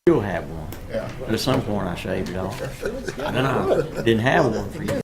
still have one. Yeah. But at some point, I shaved it off. And then I didn't have one for you.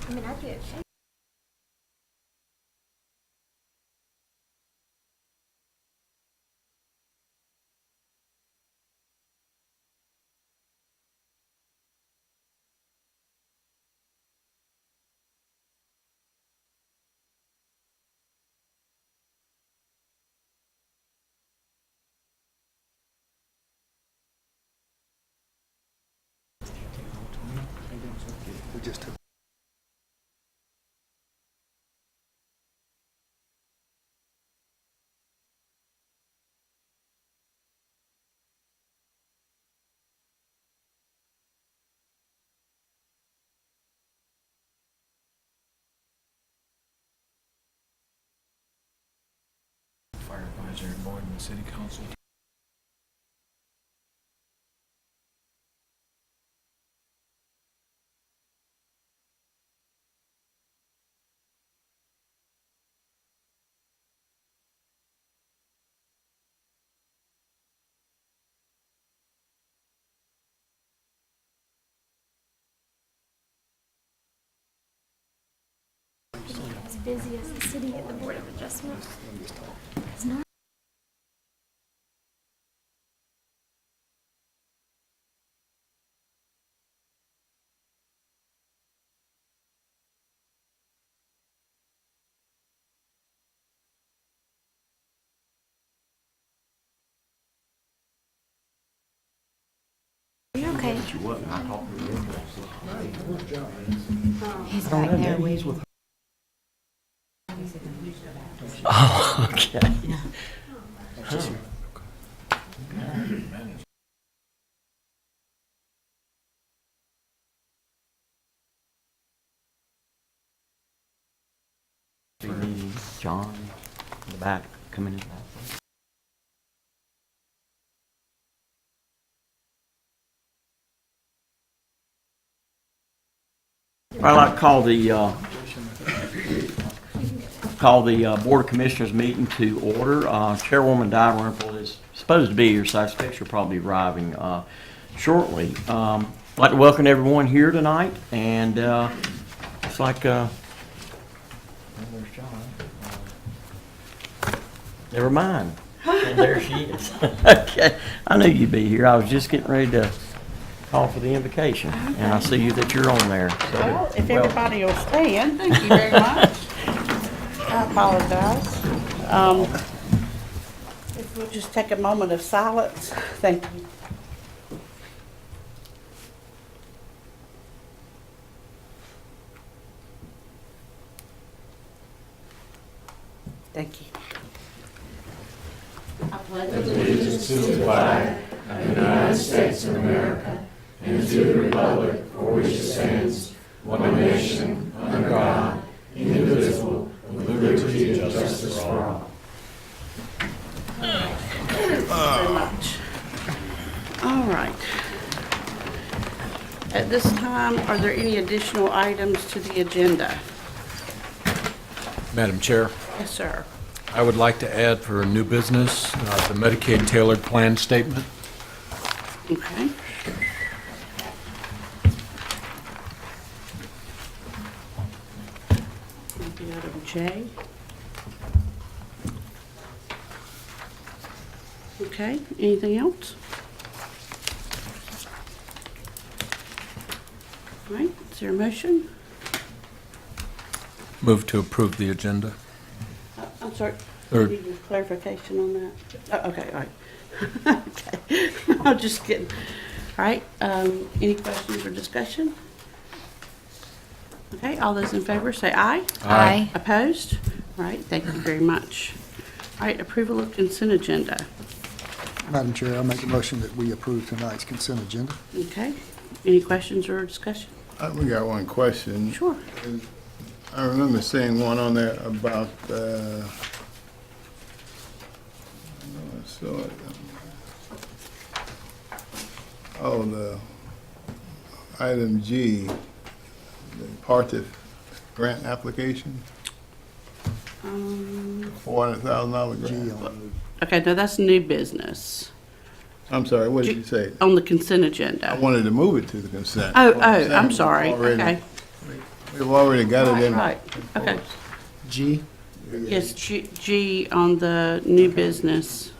I mean, I do it. We just took. Fire advisory board and the city council. As busy as the city at the Board of Adjustment. It's not. Are you okay? He's back there waiting. Oh, okay. John in the back, coming in. I'd like to call the Board of Commissioners meeting to order. Chairwoman Dalrymple is supposed to be here, so I expect she'll probably be arriving shortly. I'd like to welcome everyone here tonight, and it's like, well, there's John. Never mind. And there she is. Okay, I knew you'd be here. I was just getting ready to call for the invocation, and I see you that you're on there. So, Well, if everybody will stand, thank you very much. I apologize. If we'll just take a moment of silence, thank you. Thank you. Allegiance to the flag of the United States of America and to the republic for which it stands, one nation, under God, indivisible, with liberty and justice for all. very much. All right. At this time, are there any additional items to the agenda? Madam Chair, Yes, sir. I would like to add for new business, the Medicaid tailored plan statement. Okay. Maybe item J. Okay, anything else? All right, is there a motion? Move to approve the agenda. I'm sorry, Or- need a clarification on that? Oh, okay, all right. Okay, I'm just kidding. All right, any questions or discussion? Okay, all those in favor say aye. Aye. Opposed? All right, thank you very much. All right, approval of consent agenda. Madam Chair, I make a motion that we approve tonight's consent agenda. Okay, any questions or discussion? We got one question. Sure. I remember seeing one on there about, the item G, the Partif grant application, $400,000 G grant. on Okay, no, that's new business I'm sorry, what did you say? on the consent I agenda. wanted to move it to the consent. Oh, What saying I'm is sorry, already- okay. We've already got it in. Right, okay. the G. Yes, G on the new business.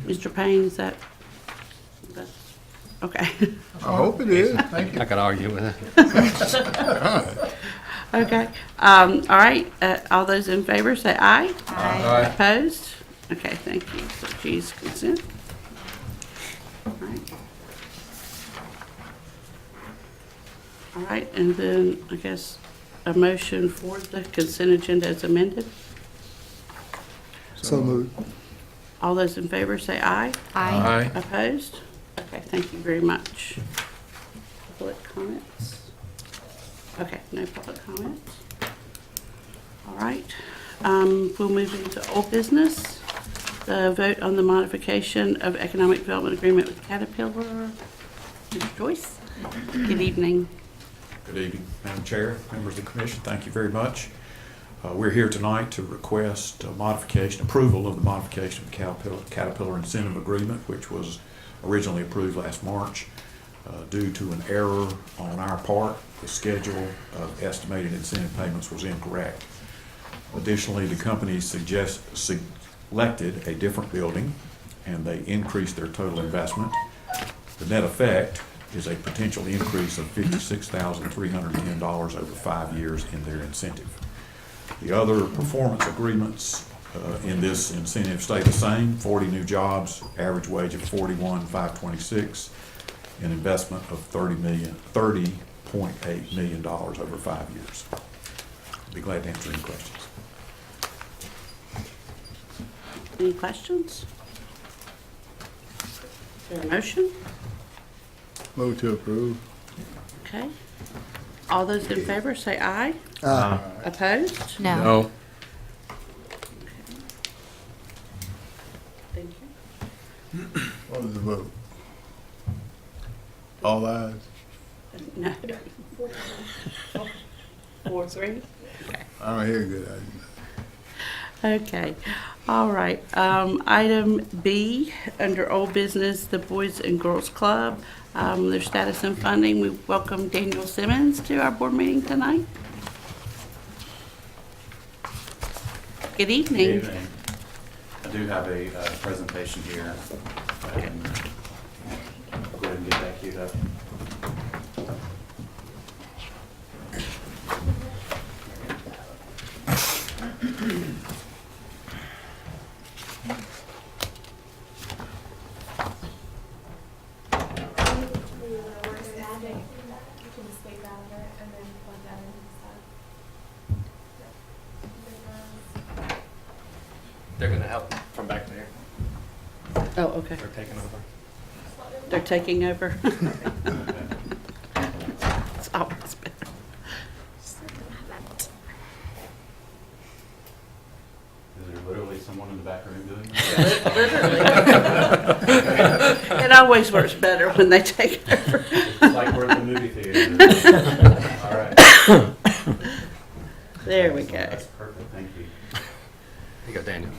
Mr. Payne, is that? that's- Okay, I hope it is. Thank you. I could argue with it. okay. All right, all those in favor say aye. Aye. Opposed? Okay, thank you. So G's consent. All right. All right, and then I guess a motion for the consent agenda as amended. So moved. All those in favor say aye. Aye. Opposed? Okay, thank you very much. Public comments? Okay, no public comments. All right, we'll move into old business. The vote on the modification of economic development agreement with Caterpillar. Ms. Joyce? Good evening. Good evening, Madam Chair, members of the commission, thank you very much. We're here tonight to request approval of the modification of the Caterpillar incentive agreement, which was originally approved last March. Due to an error on our part, the schedule of estimated incentive payments was incorrect. Additionally, the company selected a different building, and they increased their total investment. The net effect is a potential increase of $56,310 over 5 years in their incentive. The other performance agreements in this incentive stay the same: 40 new jobs, average wage of $41,526, an investment of $30.8 million over 5 years. I'd be glad to answer any questions. Any questions? Is there a motion? Move to approve. Okay. All those in favor say aye. Aye. Opposed? No. No. Thank you. What is the vote? All ayes? No. 4-3? I don't hear good. Okay, all right. Item B, under old business, the Boys and Girls Club, their status and funding. We welcome Daniel Simmons to our board meeting tonight. Good evening. Good evening. I do have a presentation here. Go ahead and get that queued up. They're gonna help from back there. Oh, okay. They're taking over. They're taking over. It's always better. Is there literally someone in the back room doing that? Literally. It always works better when they take over. It's like we're at the movie theater. All right. There we go. That's perfect, thank you. Here you go, Daniel.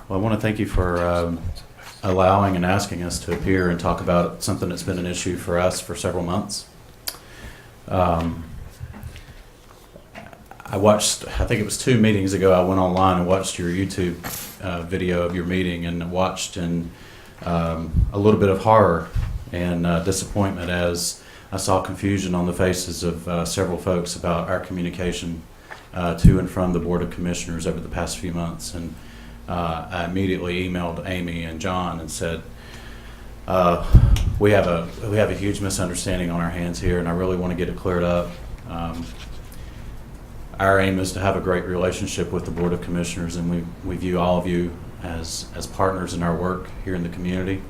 Well, I want to thank you for allowing and asking us to appear and talk about something that's been an issue for us for several months. I watched, I think it was 2 meetings ago, I went online and watched your YouTube video of your meeting and watched in a little bit of horror and disappointment as I saw confusion on the faces of several folks about our communication to and from the Board of Commissioners over the past few months. And I immediately emailed Amy and John and said, we have a huge misunderstanding on our hands here, and I really want to get it cleared up. Our aim is to have a great relationship with the Board of Commissioners, and we view all of you as partners in our work here in the community,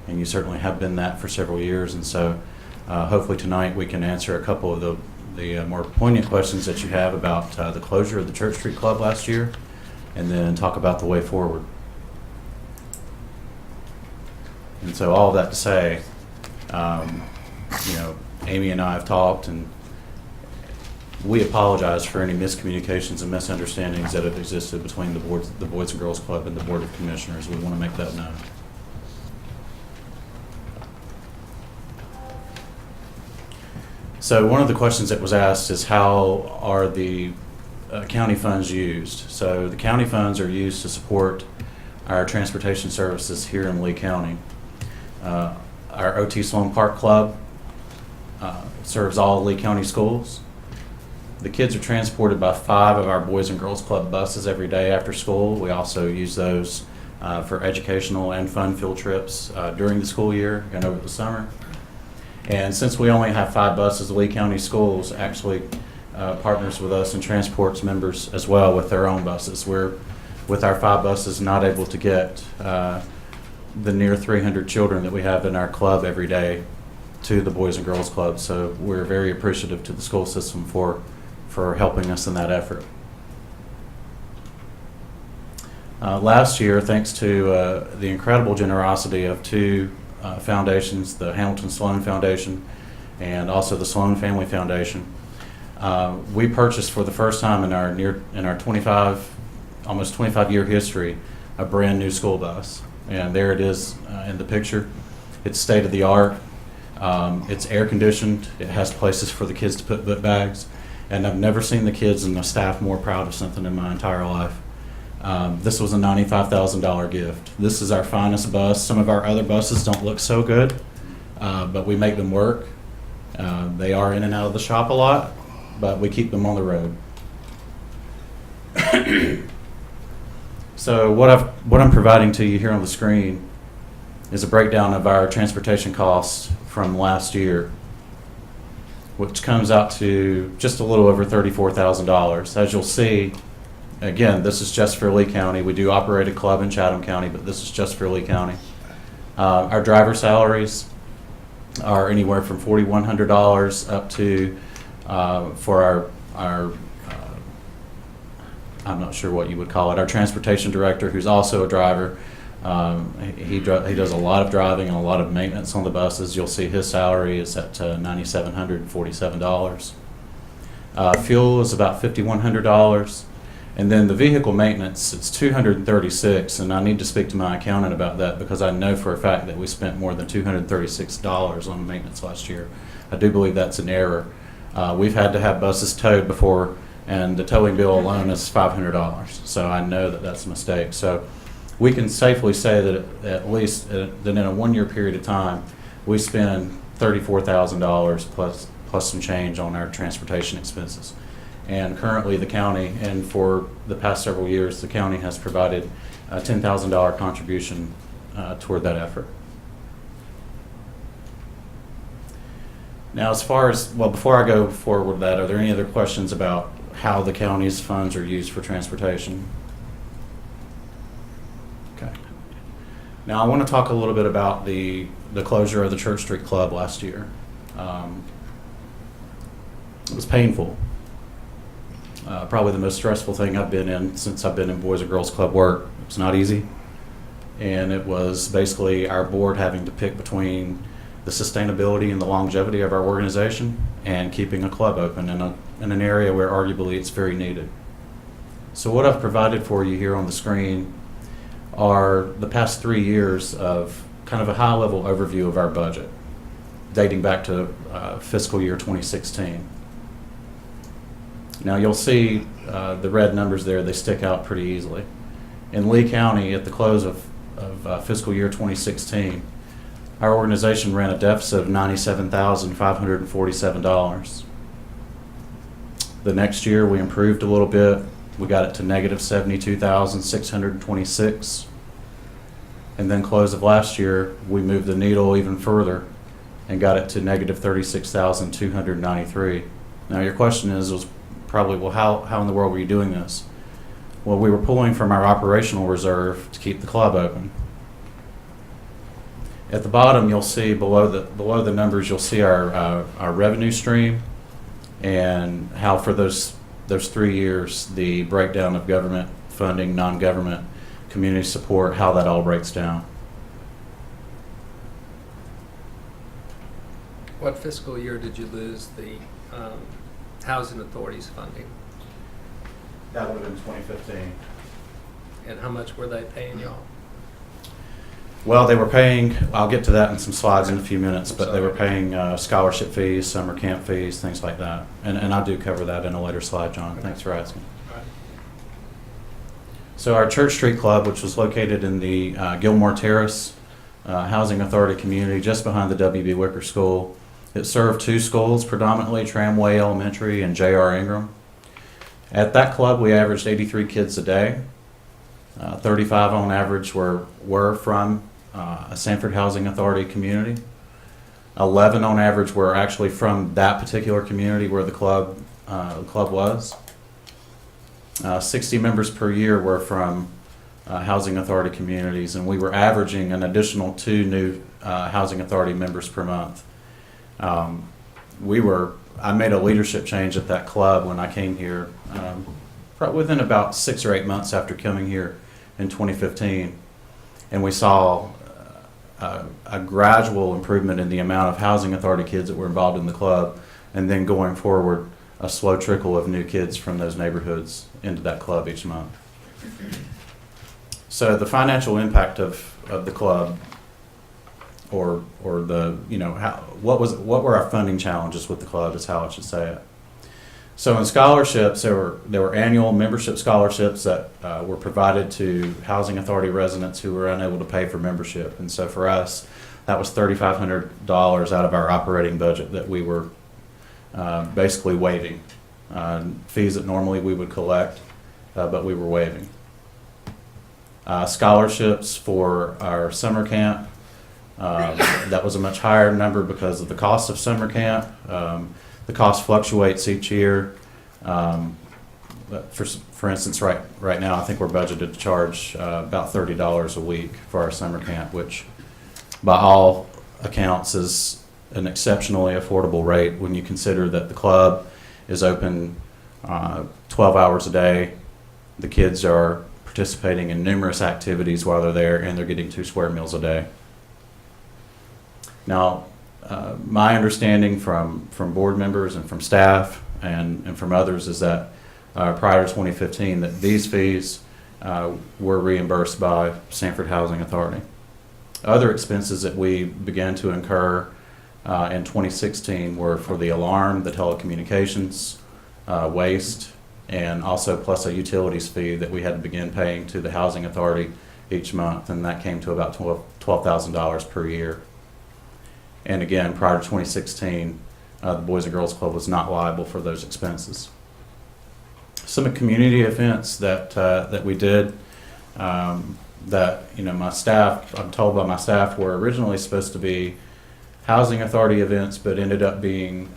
and you certainly have been that for several years. And so hopefully tonight we can answer a couple of the more poignant questions that you have about the closure of the Church Street Club last year, and then talk about the way forward. And so all of that to say, Amy and I have talked, and we apologize for any miscommunications and misunderstandings that have existed between the Boys and Girls Club and the Board of Commissioners. We want to make that known. So one of the questions that was asked is, how are the county funds used? So the county funds are used to support our transportation services here in Lee County. Our O.T. Sloan Park Club serves all Lee County schools. The kids are transported by 5 of our Boys and Girls Club buses every day after school. We also use those for educational and fun field trips during the school year and over the summer. And since we only have 5 buses, the Lee County Schools actually partners with us and transports members as well with their own buses. We're, with our 5 buses, not able to get the near 300 children that we have in our club every day to the Boys and Girls Club. So we're very appreciative to the school system for helping us in that effort. Last year, thanks to the incredible generosity of 2 foundations, the Hamilton Sloan Foundation and also the Sloan Family Foundation, we purchased for the first time in our almost 25-year history, a brand new school bus. And there it is in the picture. It's state of the art. It's air conditioned. It has places for the kids to put book bags. And I've never seen the kids and the staff more proud of something in my entire life. This was a $95,000 gift. This is our finest bus. Some of our other buses don't look so good, but we make them work. They are in and out of the shop a lot, but we keep them on the road. So what I'm providing to you here on the screen is a breakdown of our transportation costs from last year, which comes out to just a little over $34,000. As you'll see, again, this is just for Lee County. We do operate a club in Chatham County, but this is just for Lee County. Our driver salaries are anywhere from $4,100 up to, for our I'm not sure what you would call it, our transportation director, who's also a driver. He does a lot of driving and a lot of maintenance on the buses. You'll see his salary is at $9,747. Fuel is about $5,100. And then the vehicle maintenance, it's $236, and I need to speak to my accountant about that because I know for a fact that we spent more than $236 on maintenance last year. I do believe that's an error. We've had to have buses towed before, and the towing bill alone is $500. So I know that that's a mistake. So we can safely say that at least that in a 1-year period of time, we spend $34,000 plus some change on our transportation expenses. And currently the county, and for the past several years, the county has provided a $10,000 contribution toward that effort. Now, as far as, well, before I go forward with that, are there any other questions about how the county's funds are used for transportation? Okay. Now, I want to talk a little bit about the closure of the Church Street Club last year. It was painful. probably the most stressful thing I've been in since I've been in Boys and Girls Club work. It's not easy. And it was basically our board having to pick between the sustainability and the longevity of our organization and keeping a club open in an area where arguably it's very needed. So what I've provided for you here on the screen are the past 3 years of kind of a high-level overview of our budget, dating back to fiscal year 2016. Now you'll see the red numbers there, they stick out pretty easily. In Lee County, at the close of fiscal year 2016, our organization ran a deficit of $97,547. The next year, we improved a little bit. We got it to negative $72,626. And then close of last year, we moved the needle even further and got it to negative $36,293. Now your question was probably, well, how in the world were you doing this? Well, we were pulling from our operational reserve to keep the club open. At the bottom, you'll see below the numbers, you'll see our revenue stream and how for those 3 years, the breakdown of government funding, non-government, community support, how that all breaks down. What fiscal year did you lose the housing authority's funding? That would have been 2015. And how much were they paying y'all? Well, they were paying, I'll get to that in some slides in a few minutes, but they were paying scholarship fees, summer camp fees, things like that. And I do cover that in a later slide, John. Thanks for asking. So our Church Street Club, which was located in the Gilmore Terrace Housing Authority community just behind the W.B. Wicker School, it served 2 schools, predominantly Tramway Elementary and J.R. Ingram. At that club, we averaged 83 kids a day. 35 on average were from a Sanford Housing Authority community. 11 on average were actually from that particular community where the club was. 60 members per year were from Housing Authority communities, and we were averaging an additional 2 new Housing Authority members per month. I made a leadership change at that club when I came here, within about 6 or 8 months after coming here in 2015, and we saw a gradual improvement in the amount of Housing Authority kids that were involved in the club, and then going forward, a slow trickle of new kids from those neighborhoods into that club each month. So the financial impact of the club, or the, what were our funding challenges with the club is how I should say it. So in scholarships, there were annual membership scholarships that were provided to Housing Authority residents who were unable to pay for membership. And so for us, that was $3,500 out of our operating budget that we were basically waiving. Fees that normally we would collect, but we were waiving. Scholarships for our summer camp, that was a much higher number because of the cost of summer camp. The cost fluctuates each year. But for instance, right now, I think we're budgeted to charge about $30 a week for our summer camp, which by all accounts is an exceptionally affordable rate when you consider that the club is open 12 hours a day. The kids are participating in numerous activities while they're there, and they're getting 2 square meals a day. Now, my understanding from board members and from staff and from others is that prior to 2015 that these fees were reimbursed by Sanford Housing Authority. Other expenses that we began to incur in 2016 were for the alarm, the telecommunications, waste, and also plus a utilities fee that we had to begin paying to the Housing Authority each month, and that came to about $12,000 per year. And again, prior to 2016, the Boys and Girls Club was not liable for those expenses. Some community events that we did that my staff, I'm told by my staff, were originally supposed to be Housing Authority events, but ended up being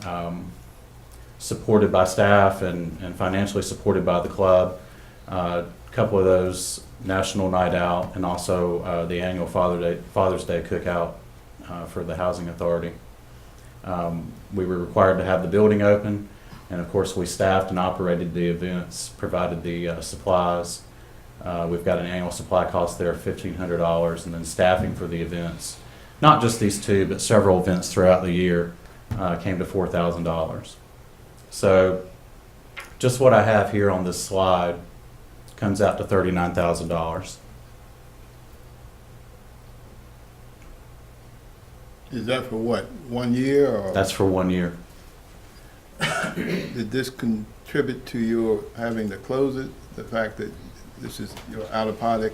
supported by staff and financially supported by the club. A couple of those, National Night Out and also the annual Father's Day Cookout for the Housing Authority. We were required to have the building open, And of course, we staffed and operated the events, provided the supplies. We've got an annual supply cost there of $1,500, and then staffing for the events. Not just these two, but several events throughout the year came to $4,000. So just what I have here on this slide comes out to $39,000. Is that for what, 1 year, or That's for 1 year. did this contribute to your having to close it? The fact that this is your out-of-pocket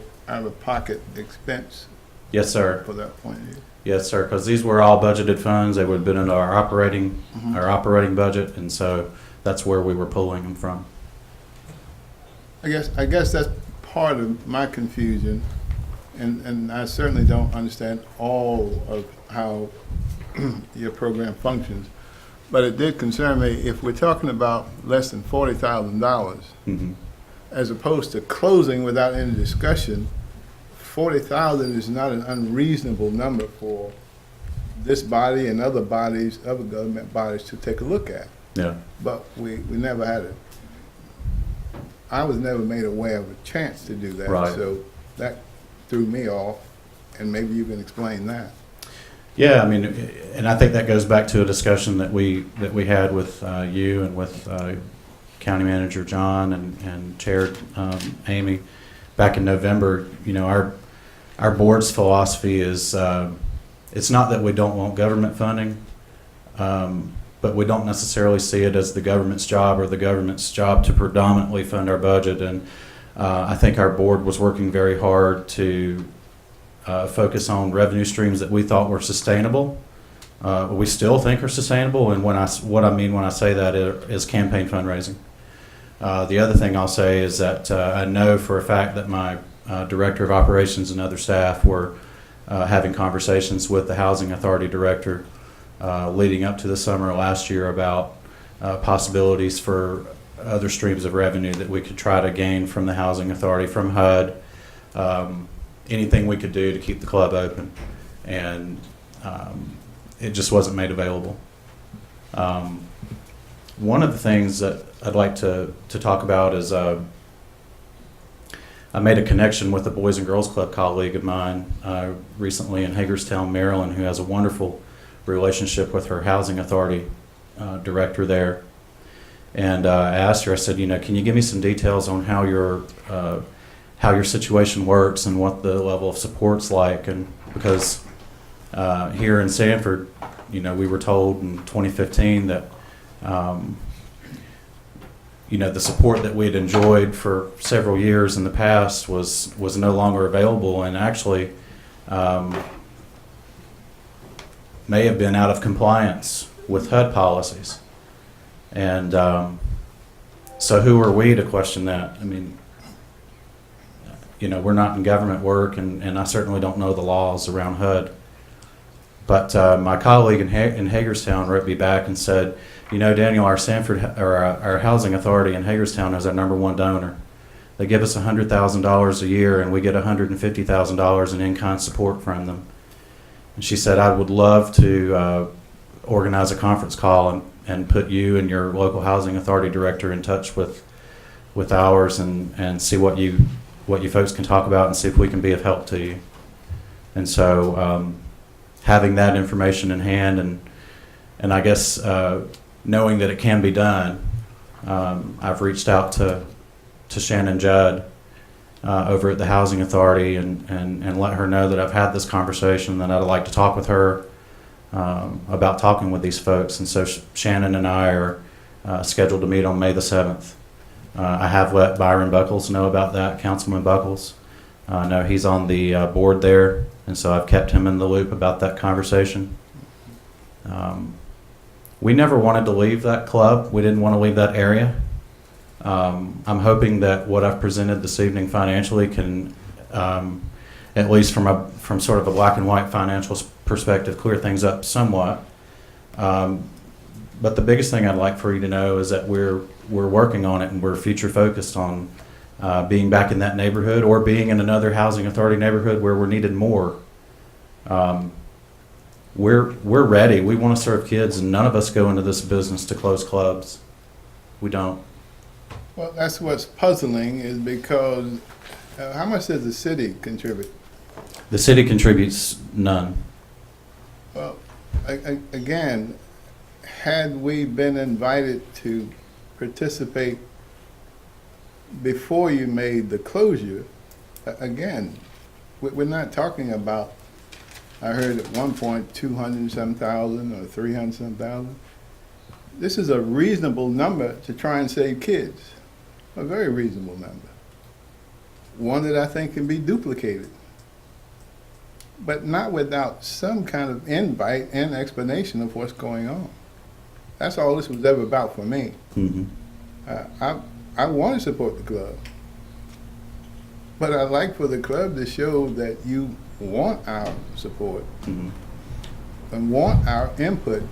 expense Yes, sir. for that point of view? Yes, sir, because these were all budgeted funds. They would have been in our operating budget, and so that's where we were pulling them from. I guess that's part of my confusion, and I certainly don't understand all of how your program functions. But it did concern me, if we're talking about less than $40,000, Mhm. as opposed to closing without any discussion, 40,000 is not an unreasonable number for this body and other bodies, other government bodies to take a look at. Yeah. But we never had it. I was never made aware of a chance to do that. Right. So that threw me off, and maybe you can explain that. Yeah, I mean, and I think that goes back to a discussion that we had with you and with County Manager John and Chair Amy back in November. You know, our board's philosophy is it's not that we don't want government funding, but we don't necessarily see it as the government's job or the government's job to predominantly fund our budget. And I think our board was working very hard to focus on revenue streams that we thought were sustainable. We still think are sustainable, and what I mean when I say that is campaign fundraising. The other thing I'll say is that I know for a fact that my Director of Operations and other staff were having conversations with the Housing Authority Director leading up to the summer last year about possibilities for other streams of revenue that we could try to gain from the Housing Authority, from HUD, anything we could do to keep the club open. And it just wasn't made available. One of the things that I'd like to talk about is I made a connection with a Boys and Girls Club colleague of mine recently in Hagerstown, Maryland, who has a wonderful relationship with her Housing Authority director there. And I asked her, I said, you know, can you give me some details on how your situation works and what the level of support's like? And because here in Sanford, you know, we were told in 2015 that you know, the support that we'd enjoyed for several years in the past was no longer available, and actually may have been out of compliance with HUD policies. And so who are we to question that? I mean, you know, we're not in government work, and I certainly don't know the laws around HUD. But my colleague in Hagerstown wrote me back and said, you know, Daniel, our Housing Authority in Hagerstown is our #1 donor. They give us $100,000 a year, and we get $150,000 in in-kind support from them. And she said, I would love to organize a conference call and put you and your local Housing Authority director in touch with ours and see what you folks can talk about and see if we can be of help to you. And so having that information in hand and I guess knowing that it can be done, I've reached out to Shannon Judd over at the Housing Authority and let her know that I've had this conversation, that I'd like to talk with her about talking with these folks. And so Shannon and I are scheduled to meet on May the 7th. I have let Byron Buckles know about that, Councilman Buckles. I know he's on the board there, and so I've kept him in the loop about that conversation. We never wanted to leave that club. We didn't want to leave that area. I'm hoping that what I've presented this evening financially can, at least from sort of a black and white financial perspective, clear things up somewhat. But the biggest thing I'd like for you to know is that we're working on it, and we're future focused on being back in that neighborhood or being in another Housing Authority neighborhood where we're needed more. We're ready. We want to serve kids, and none of us go into this business to close clubs. We don't. Well, that's what's puzzling is because, how much does the city contribute? The city contributes none. Well, again, had we been invited to participate before you made the closure, again, we're not talking about, I heard at one point 200-some thousand or 300-some thousand. This is a reasonable number to try and save kids, a very reasonable number. One that I think can be duplicated, but not without some kind of invite and explanation of what's going on. That's all this was ever about for me. Mm-hmm. I want to support the club, but I'd like for the club to show that you want our support Mm-hmm. and want our input,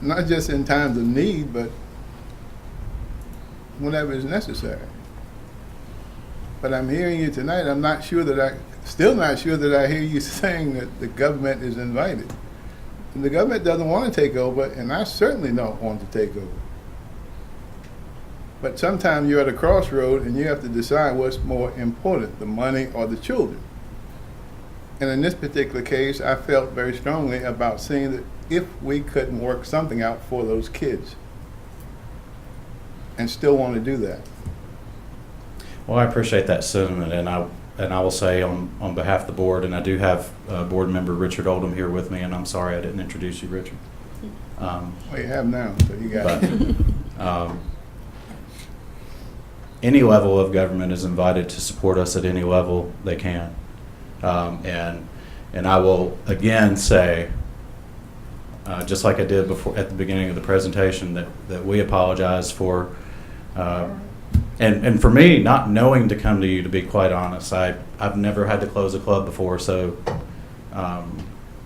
not just in times of need, but whenever it's necessary. But I'm hearing you tonight, still not sure that I hear you saying that the government is invited. And the government doesn't want to take over, and I certainly don't want to take over. But sometimes you're at a crossroad and you have to decide what's more important, the money or the children. And in this particular case, I felt very strongly about seeing that if we couldn't work something out for those kids and still want to do that. Well, I appreciate that sentiment, and I will say on behalf of the board, and I do have board member Richard Oldham here with me, and I'm sorry I didn't introduce you, Richard. Well, you have now, so you got But it. any level of government is invited to support us at any level they can. And I will again say, just like I did before at the beginning of the presentation, that we apologize for, and for me, not knowing to come to you, to be quite honest. I've never had to close a club before, so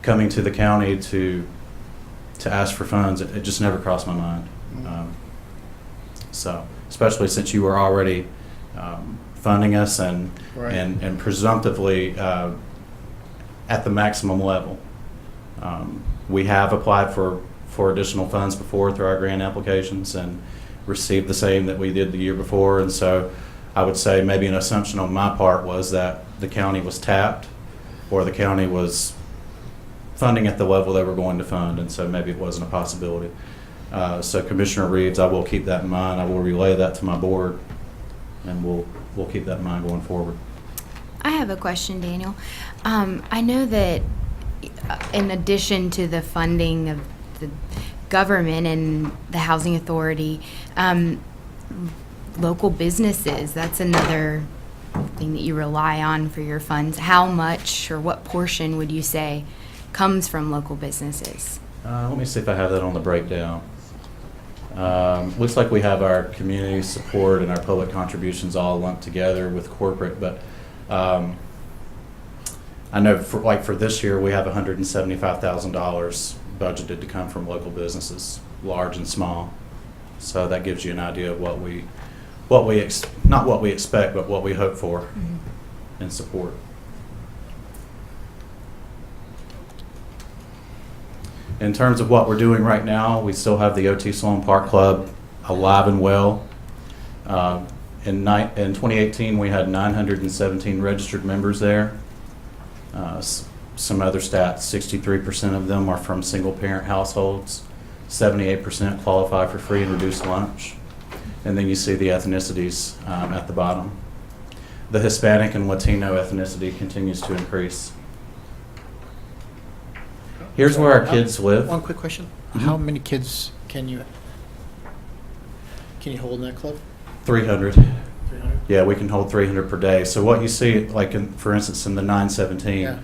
coming to the county to ask for funds, it just never crossed my mind. So, especially since you were already funding us and Right. and presumptively at the maximum level. We have applied for additional funds before through our grant applications and received the same that we did the year before. And so I would say maybe an assumption on my part was that the county was tapped or the county was funding at the level they were going to fund, and so maybe it wasn't a possibility. So Commissioner Reeves, I will keep that in mind. I will relay that to my board, and we'll keep that in mind going forward. I have a question, Daniel. I know that in addition to the funding of the government and the housing authority, local businesses, that's another thing that you rely on for your funds. How much or what portion would you say comes from local businesses? Let me see if I have that on the breakdown. Looks like we have our community support and our public contributions all lumped together with corporate, but I know for this year we have $175,000 budgeted to come from local businesses, large and small. So that gives you an idea of not what we expect, but what we hope for and support. In terms of what we're doing right now, we still have the O.T. Sloan Park Club alive and well. In 2018, we had 917 registered members there. Some other stats, 63% of them are from single-parent households. 78% qualify for free and reduced lunch. And then you see the ethnicities at the bottom. The Hispanic and Latino ethnicity continues to increase. Here's where our kids live. One quick question. Mhm. How many kids can you hold in that club? 300. 300? Yeah, we can hold 300 per day. So what you see, like for instance, in the 917, Yeah.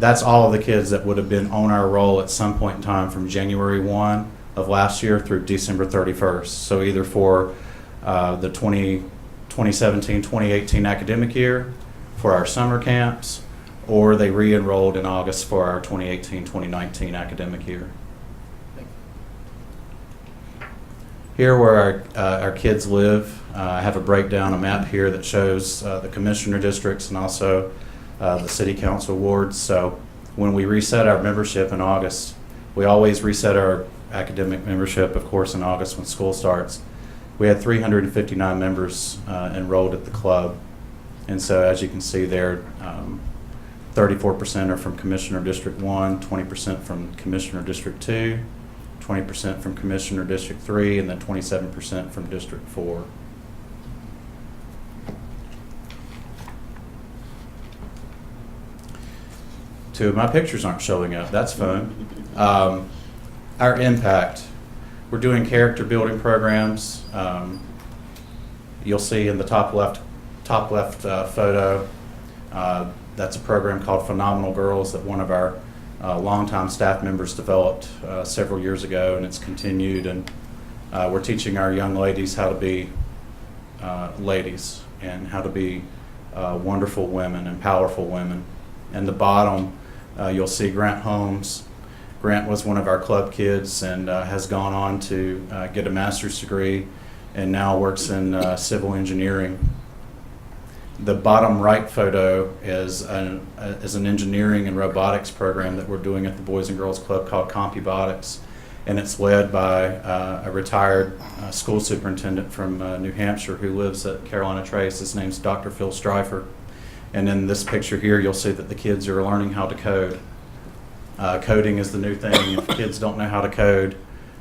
that's all of the kids that would have been on our roll at some point in time from January 1 of last year through December 31st. So either for the 2017-2018 academic year, for our summer camps, or they re-enrolled in August for our 2018-2019 academic year. Here where our kids live, I have a breakdown, a map here that shows the commissioner districts and also the city council wards. So when we reset our membership in August, we always reset our academic membership, of course, in August when school starts. We had 359 members enrolled at the club. And so as you can see there, 34% are from Commissioner District 1, 20% from Commissioner District 2, 20% from Commissioner District 3, and then 27% from District 4. Two of my pictures aren't showing up. That's fun. Our impact. We're doing character building programs. You'll see in the top left photo, that's a program called Phenomenal Girls that one of our longtime staff members developed several years ago, and it's continued. And we're teaching our young ladies how to be ladies and how to be wonderful women and powerful women. And the bottom, you'll see Grant Holmes. Grant was one of our club kids and has gone on to get a master's degree and now works in civil engineering. The bottom right photo is an engineering and robotics program that we're doing at the Boys and Girls Club called CompuBotics, and it's led by a retired school superintendent from New Hampshire who lives at Carolina Trace. His name's Dr. Phil Streifer. And in this picture here, you'll see that the kids are learning how to code. Coding is the new thing. If kids don't know how to code,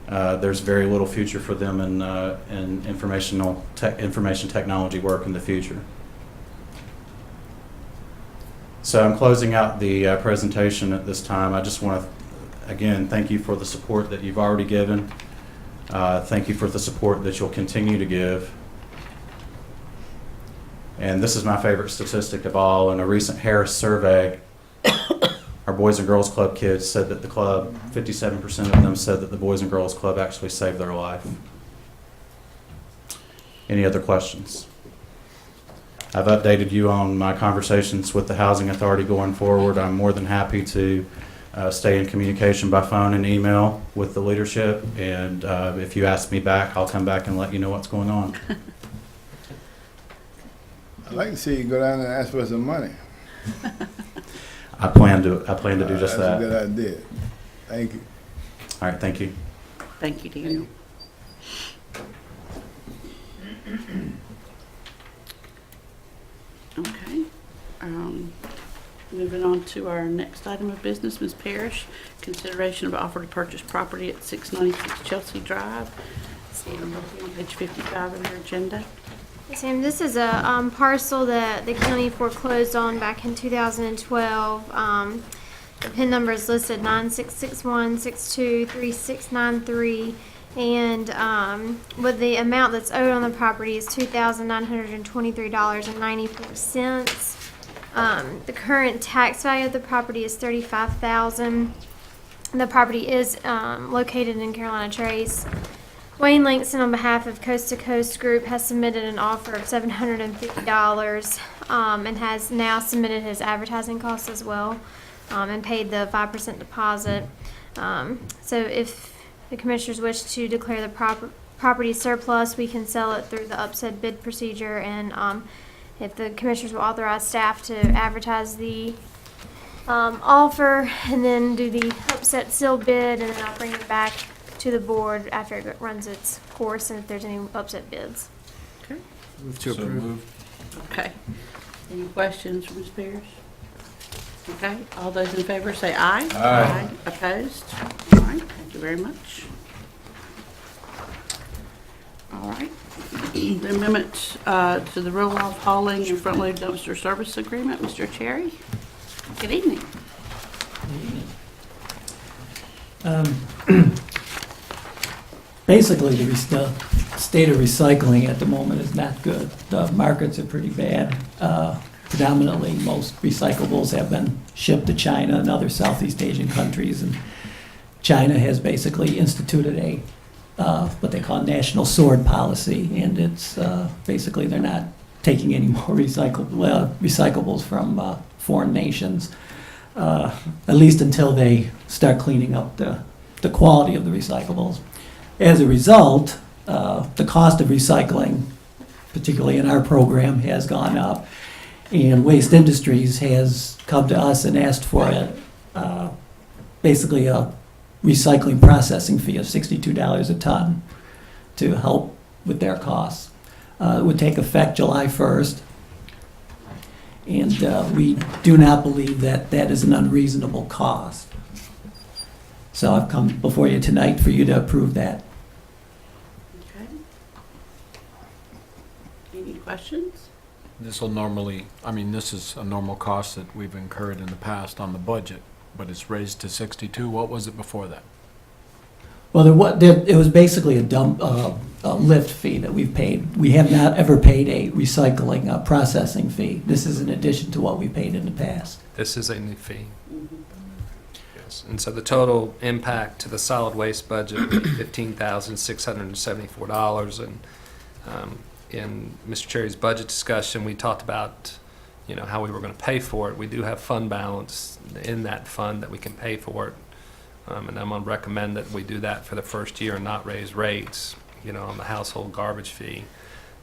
there's very little future for them in information technology work in the future. So I'm closing out the presentation at this time. I just want to, again, thank you for the support that you've already given. Thank you for the support that you'll continue to give. And this is my favorite statistic of all. In a recent Harris survey, our Boys and Girls Club kids said that the club, 57% of them said that the Boys and Girls Club actually saved their life. Any other questions? I've updated you on my conversations with the Housing Authority going forward. I'm more than happy to stay in communication by phone and email with the leadership. And if you ask me back, I'll come back and let you know what's going on. I'd like to see you go down there and ask for some money. I plan to do just that. That's a good idea. Thank you. All right, thank you. Thank you, Daniel. Okay. Moving on to our next item of business, Ms. Parrish, consideration of offer to purchase property at 696 Chelsea Drive. See, I'm looking on page 55 of your agenda. Yes, ma'am. This is a parcel that the county foreclosed on back in 2012. The PIN number is listed 9661623693, and with the amount that's owed on the property is $2,923.94. The current tax value of the property is $35,000. The property is located in Carolina Trace. Wayne Langston, on behalf of Coast to Coast Group, has submitted an offer of $750 and has now submitted his advertising costs as well and paid the 5% deposit. So if the commissioners wish to declare the property surplus, we can sell it through the upset bid procedure, and if the commissioners will authorize staff to advertise the offer and then do the upset sealed bid, and then I'll bring it back to the board after it runs its course and if there's any upset bids. Okay. Move to approve. Okay. Any questions for Ms. Pierce? Okay. All those in favor say aye. Aye. Opposed? All right. Thank you very much. All right. The amendment to the roll-off hauling and front-load dumpster service agreement. Mr. Cherry. Good evening. Basically, the state of recycling at the moment is not good. The markets are pretty bad. Predominantly, most recyclables have been shipped to China and other Southeast Asian countries, and China has basically instituted a what they call national sword policy, and it's basically they're not taking any more recyclables from foreign nations, at least until they start cleaning up the quality of the recyclables. As a result, the cost of recycling, particularly in our program, has gone up, and Waste Industries has come to us and asked for basically a recycling processing fee of $62 a ton to help with their costs. It would take effect July 1st. And we do not believe that that is an unreasonable cost. So I've come before you tonight for you to approve that. Okay. Any questions? This will normally, I mean, this is a normal cost that we've incurred in the past on the budget, but it's raised to 62. What was it before that? Well, it was basically a lift fee that we've paid. We have not ever paid a recycling processing fee. This is in addition to what we paid in the past. This is a new fee. Mm-hmm. Yes. And so the total impact to the solid waste budget would be $15,674. And in Mr. Cherry's budget discussion, we talked about, how we were going to pay for it. We do have fund balance in that fund that we can pay for it. And I'm going to recommend that we do that for the first year and not raise rates, on the household garbage fee.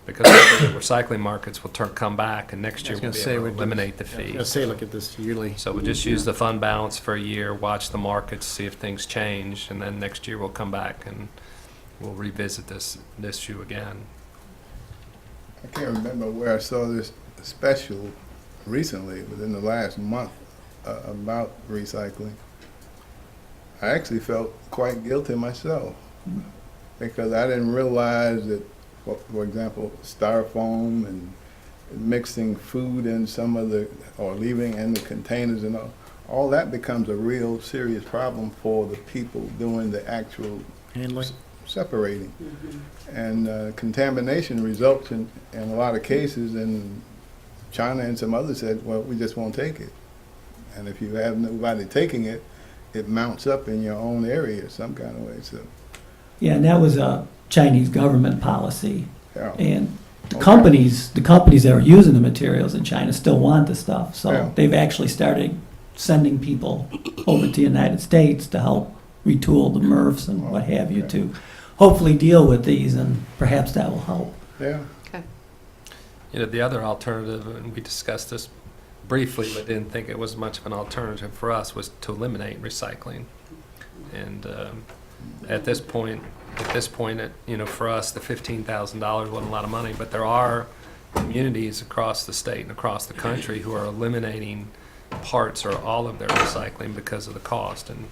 Because the recycling markets will come back, and next year we'll be able to eliminate the fee. Look at this yearly. So we'll just use the fund balance for a year, watch the markets, see if things change, and then next year we'll come back and we'll revisit this issue again. I can't remember where I saw this special recently, within the last month, about recycling. I actually felt quite guilty myself because I didn't realize that, for example, styrofoam and mixing food in some of the, or leaving in the containers and all that becomes a real serious problem for the people doing the actual Handling. separating. Mm-hmm. And contamination results in a lot of cases, and China and some others said, well, we just won't take it. And if you have nobody taking it, it mounts up in your own area some kind of way. So, Yeah, and that was a Chinese government policy. yeah. And the Okay. companies that are using the materials in China still want the stuff. So Yeah. they've actually started sending people over to the United States to help retool the MRFs and what have you Okay. to hopefully deal with these, and perhaps that will help. Yeah. Okay. The other alternative, and we discussed this briefly, but didn't think it was much of an alternative for us, was to eliminate recycling. And at this point, for us, the $15,000 wasn't a lot of money, but there are communities across the state and across the country who are eliminating parts or all of their recycling because of the cost. And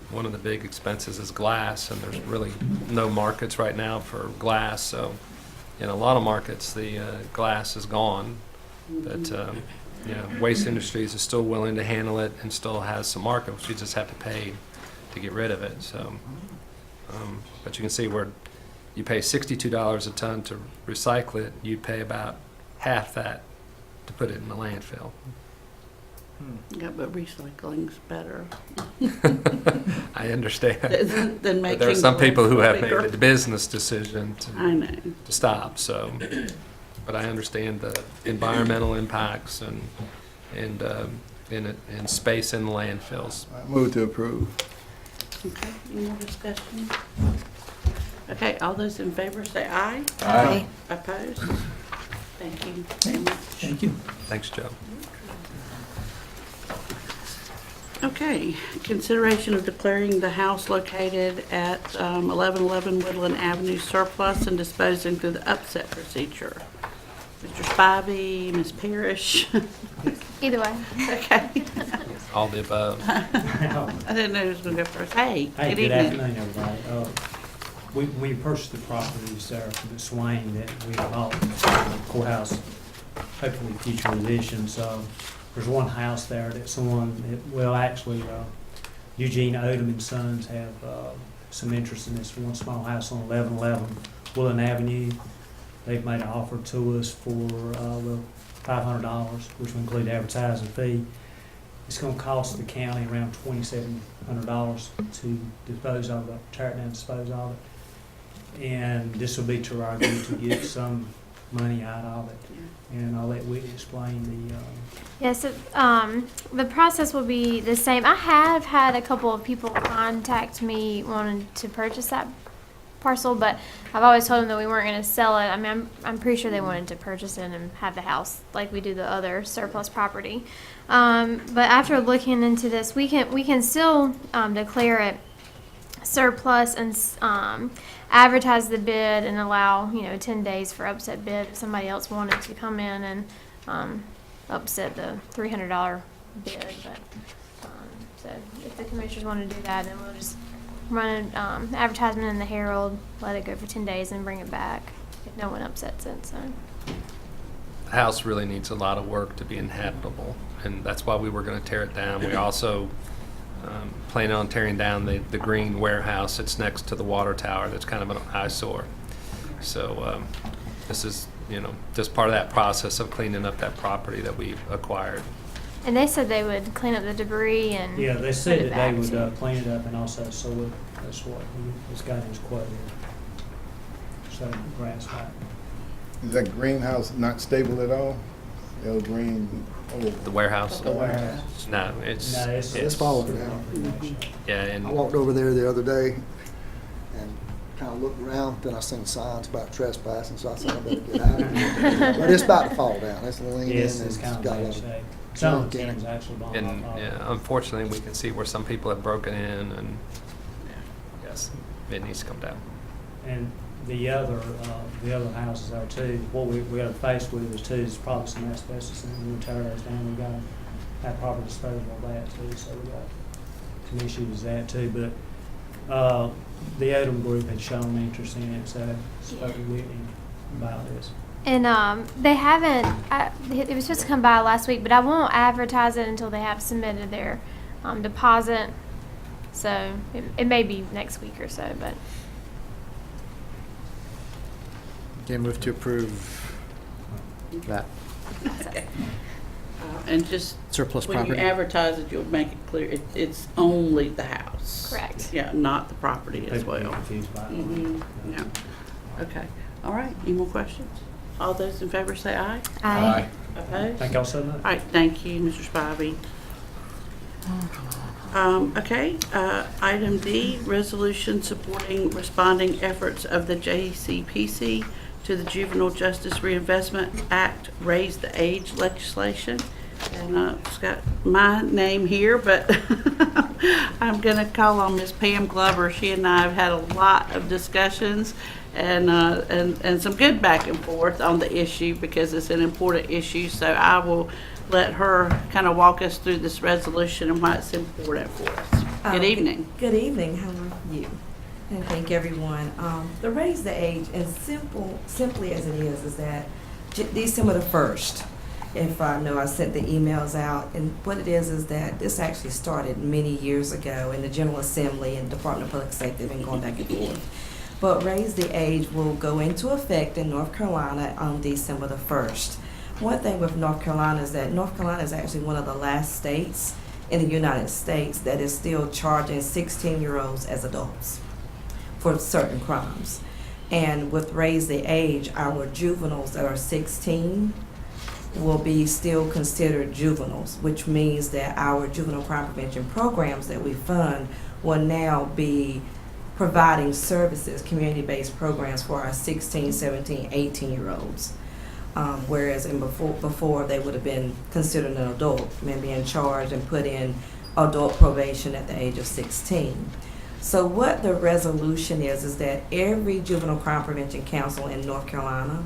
one of the big expenses is glass, and there's really no markets right now for glass. So in a lot of markets, the glass is gone. But Waste Industries is still willing to handle it and still has some market, which you just have to pay to get rid of it. So, but you can see where you pay $62 a ton to recycle it, you pay about half that to put it in the landfill. Yeah, but recycling's better I understand. than But making. there are some people who have bigger. made the business decision I know. to stop. So, but I understand the environmental impacts and space in the landfills. I move to approve. Okay, any more discussion? Okay, all those in favor say aye. Aye. Opposed? Thank you very much. Thank you. Thanks, Joe. Okay, consideration of declaring the house located at 1111 Woodland Avenue surplus and disposing through the upset procedure. Mr. Spivey, Ms. Parrish. Either way. Okay. All the above. I didn't know who was going to go first. Hey, Hey, good good evening. afternoon, everybody. We purchased the properties there from the Swain that we bought for the courthouse, hopefully future additions. There's one house there that Eugene Odom and Sons have some interest in this one small house on 1111 Woodland Avenue. They've made an offer to us for $500, which will include the advertising fee. It's going to cost the county around $2,700 to dispose of it, tear it down and dispose of it. And this will be to our goal to get some money out of it. And I'll let Whitney explain the, Yes, the process will be the same. I have had a couple of people contact me wanting to purchase that parcel, but I've always told them that we weren't going to sell it. I mean, I'm pretty sure they wanted to purchase it and have the house like we do the other surplus property. But after looking into this, we can still declare it surplus and advertise the bid and allow 10 days for upset bid if somebody else wanted to come in and upset the $300 bid. But so if the commissioners want to do that, then we'll just run an advertisement in the Herald, let it go for 10 days, and bring it back if no one upsets it. So The house really needs a lot of work to be inhabitable, and that's why we were going to tear it down. We also plan on tearing down the green warehouse that's next to the water tower. That's kind of an eyesore. So this is, just part of that process of cleaning up that property that we acquired. and they said they would clean up the debris and Yeah, they put said it that they back, would clean it up and also sow it. That's what he's got in his quote here. So grass back. Is that greenhouse not stable at all? El Green, The warehouse? The warehouse. No, it's, No, It's falling down. yeah, I and walked over there the other day and kind of looked around, then I seen signs about trespassing, so I said I better get out of here. But it's about to fall down. It's leaning in and Yes, it's it's kind of got a bad lot shape. of Some of junk the in teams it. actually bought and off. yeah, unfortunately, we can see where some people have broken in, and yes, it needs to come down. And the other houses there too, what we got faced with is probably some asbestos and we tear those down. We got to have proper disposal of that too, so we got some issues with that too. But the Odom Group had shown interest in it, so I spoke with Whitney about this. And they haven't. It was supposed to come by last week, but I won't advertise it until they have submitted their deposit. So it may be next week or so, but. Okay, move to approve that And just, surplus when you property. advertise it, you'll make it clear, it's only the house. Correct. Yeah, not the property as People get well. confused by it. Mhm, yeah. Okay, all right, any more questions? All those in favor say aye. Aye. Opposed? Thank y'all so much. All right, thank you, Mr. Spivey. Okay, item D, resolution supporting responding efforts of the JCPC to the Juvenile Justice Reinvestment Act Raise the Age legislation. And it's got my name here, but I'm going to call on Ms. Pam Glover. She and I have had a lot of discussions and some good back and forth on the issue because it's an important issue. So I will let her kind of walk us through this resolution and why it's important for us. Good evening. Good evening. How are you? And thank everyone. The Raise the Age, as simply as it is that December the 1st, if I know I sent the emails out, and what it is that this actually started many years ago in the General Assembly and Department of Public Safety. They've been going back and forth. But Raise the Age will go into effect in North Carolina on December the 1st. One thing with North Carolina is that North Carolina is actually one of the last states in the United States that is still charging 16-year-olds as adults for certain crimes. And with Raise the Age, our juveniles that are 16 will be still considered juveniles, which means that our juvenile crime prevention programs that we fund will now be providing services, community-based programs for our 16, 17, 18-year-olds. Whereas before they would have been considered an adult and being charged and put in adult probation at the age of 16. So what the resolution is that every juvenile crime prevention council in North Carolina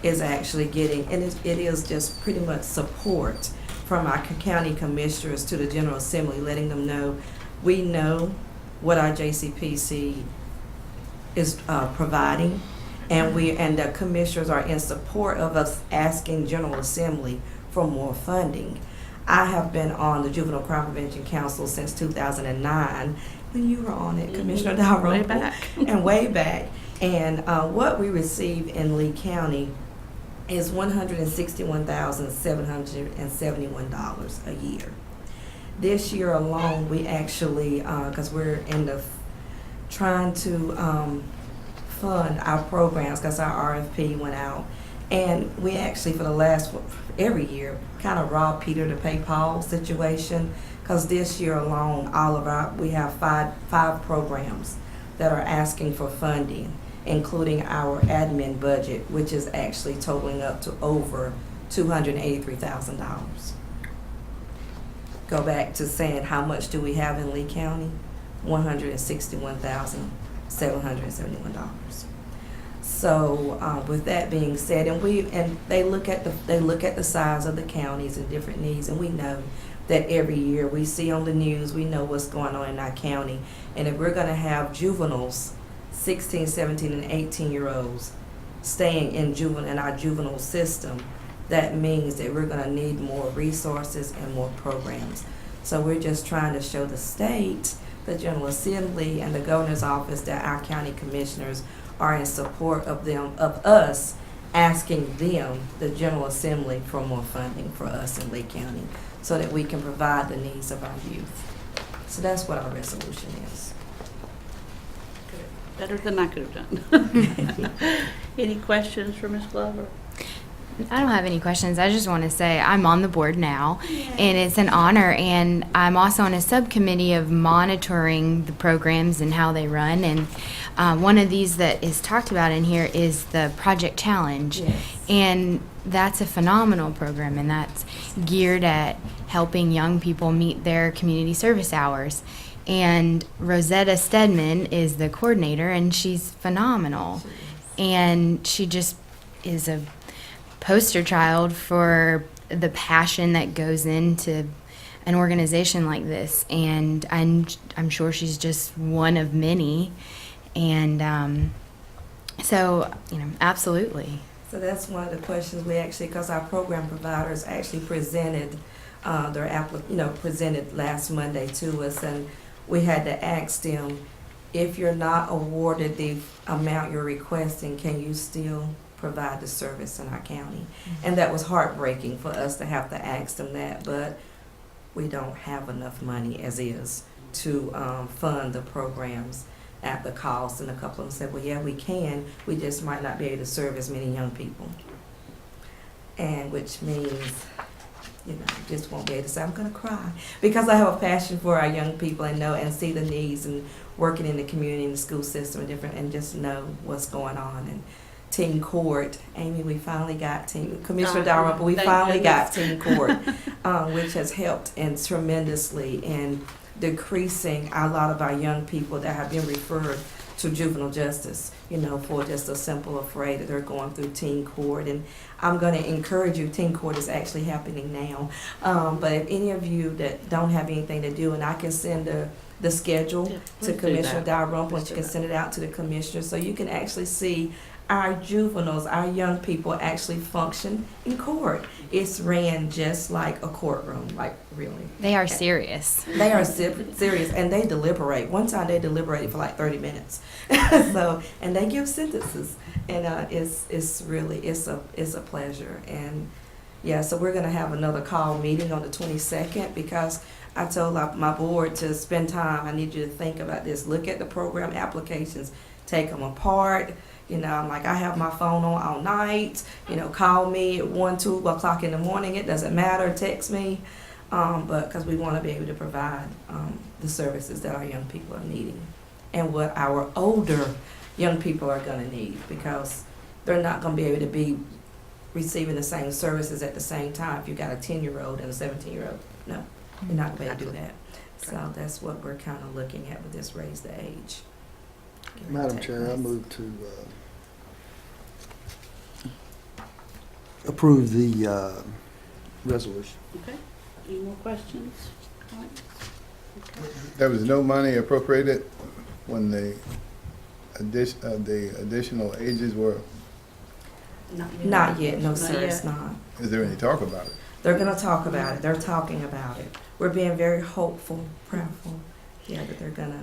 is actually getting, and it is just pretty much support from our county commissioners to the General Assembly, letting them know we know what our JCPC is providing, and the commissioners are in support of us asking General Assembly for more funding. I have been on the Juvenile Crime Prevention Council since 2009, when you were on it, Commissioner Dalrymple. Way back. And way back. And what we receive in Lee County is $161,771 a year. This year alone, we actually, because we're in the trying to fund our programs, because our RFP went out, and we actually, for the last, every year, kind of rob Peter to pay Paul situation, because this year alone, we have five programs that are asking for funding, including our admin budget, which is actually totaling up to over $283,000. Go back to saying how much do we have in Lee County? $161,771. So with that being said, and they look at the size of the counties and different needs, and we know that every year we see on the news, we know what's going on in our county, and if we're going to have juveniles, 16, 17, and 18-year-olds staying in our juvenile system, that means that we're going to need more resources and more programs. So we're just trying to show the state, the General Assembly, and the Governor's Office that our county commissioners are in support of us asking them, the General Assembly, for more funding for us in Lee County so that we can provide the needs of our youth. So that's what our resolution is. Better than I could have done. Any questions for Ms. Glover? I don't have any questions. I just want to say I'm on the board now, and it's an honor. And I'm also on a subcommittee of monitoring the programs and how they run. And one of these that is talked about in here is the Project Challenge. Yes. And that's a phenomenal program, and that's geared at helping young people meet their community service hours. And Rosetta Stedman is the coordinator, and she's phenomenal. And she just is a poster child for the passion that goes into an organization like this, and I'm sure she's just one of many, and so absolutely. So that's one of the questions we actually, because our program providers actually presented presented last Monday to us, and we had to ask them, if you're not awarded the amount you're requesting, can you still provide the service in our county? And that was heartbreaking for us to have to ask them that, but we don't have enough money as is to fund the programs at the cost. And a couple of them said, well, yeah, we can, we just might not be able to serve as many young people. And which means, just won't be able to say, I'm gonna cry, because I have a passion for our young people and see the needs and working in the community and the school system and just know what's going on. And Teen Court, Amy, we finally got Commissioner Dalrymple, we finally got Teen Court, which has helped tremendously in decreasing a lot of our young people that have been referred to juvenile justice, for just a simple afraid that they're going through Teen Court. And I'm going to encourage you, Teen Court is actually happening now. But if any of you that don't have anything to do, and I can send the schedule to Commissioner Dalrymple, and you can send it out to the commissioner, so you can actually see our juveniles, our young people actually function in court. It's ran just like a courtroom, like really. They are serious. They are serious, and they deliberate. One time they deliberated for like 30 minutes. And they give sentences, and it's a pleasure. And yeah, so we're gonna have another call meeting on the 22nd, because I told my board to spend time. I need you to think about this. Look at the program applications, take them apart. I'm like, I have my phone on all night. Call me at 1, 2 o'clock in the morning. It doesn't matter. Text me. But because we want to be able to provide the services that our young people are needing, and what our older young people are going to need, because they're not going to be able to be receiving the same services at the same time. If you've got a 10-year-old and a 17-year-old, no, you're not going to be able to do that. So that's what we're kind of looking at with this raise the age. Madam Chair, I move to approve the resolution. Okay. Any more questions? Comments? Okay. There was no money appropriated when the additional ages were, Not yet, no, Not sir, it's yet. not. is there any talk about it? They're going to talk about it. They're talking about it. We're being very hopeful, prayerful, that they're going to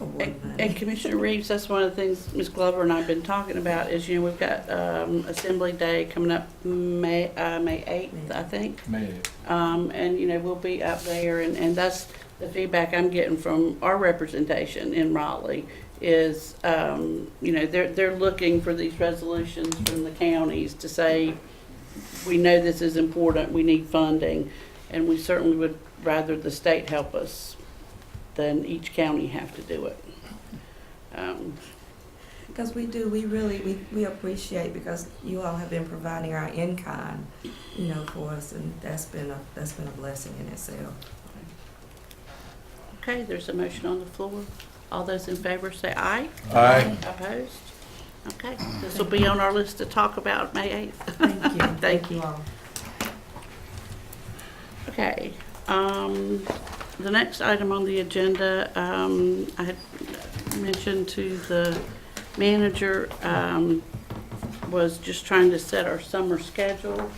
award money. And Commissioner Reeves, that's one of the things Ms. Glover and I have been talking about is, we've got Assembly Day coming up May 8th, I think. May. And, we'll be up there, and that's the feedback I'm getting from our representation in Raleigh is, they're looking for these resolutions from the counties to say, we know this is important, we need funding, and we certainly would rather the state help us than each county have to do it. Because we do, we appreciate, because you all have been providing our in-kind, for us, and that's been a blessing in itself. Okay, there's a motion on the floor. All those in favor say aye. Aye. Opposed? Okay, this will be on our list to talk about May 8th. Thank you. Thank you. all. Okay, the next item on the agenda, I had mentioned to the manager, was just trying to set our summer schedule.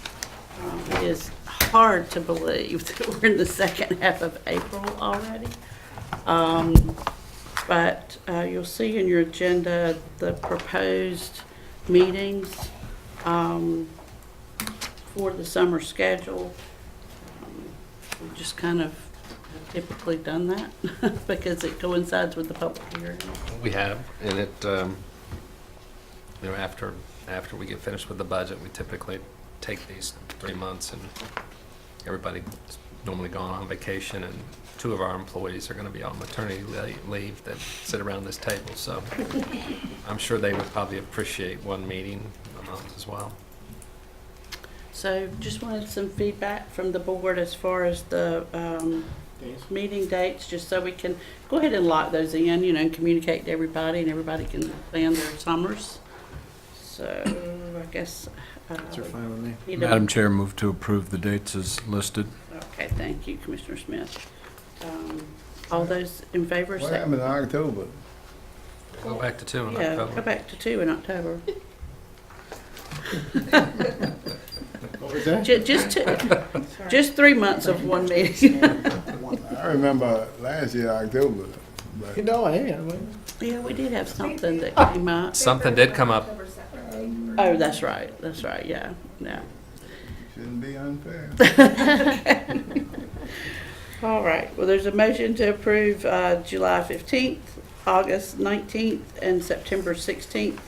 It is hard to believe that we're in the second half of April already. But you'll see in your agenda the proposed meetings for the summer schedule. We've just kind of typically done that because it coincides with the public hearing. We have, and it, after we get finished with the budget, we typically take these 3 months, and everybody's normally gone on vacation, and 2 of our employees are going to be on maternity leave that sit around this table, so I'm sure they would probably appreciate 1 meeting a month as well. So just wanted some feedback from the board as far as the meeting dates, just so we can go ahead and lock those in, and communicate to everybody, and everybody can plan their summers. So I guess. fine with me. need a- Madam Chair, move to approve the dates as listed. Okay, thank you, Commissioner Smith. All those in favor What say. happened in October? Go back to 2 in Yeah, October. go back to 2 in October. What was that? Just 3 months of 1 meeting. I remember last year, October, but Yeah, we did have something that came up. Something did come up. Oh, that's right, yeah. shouldn't be unfair. All right, well, there's a motion to approve July 15th, August 19th, and September 16th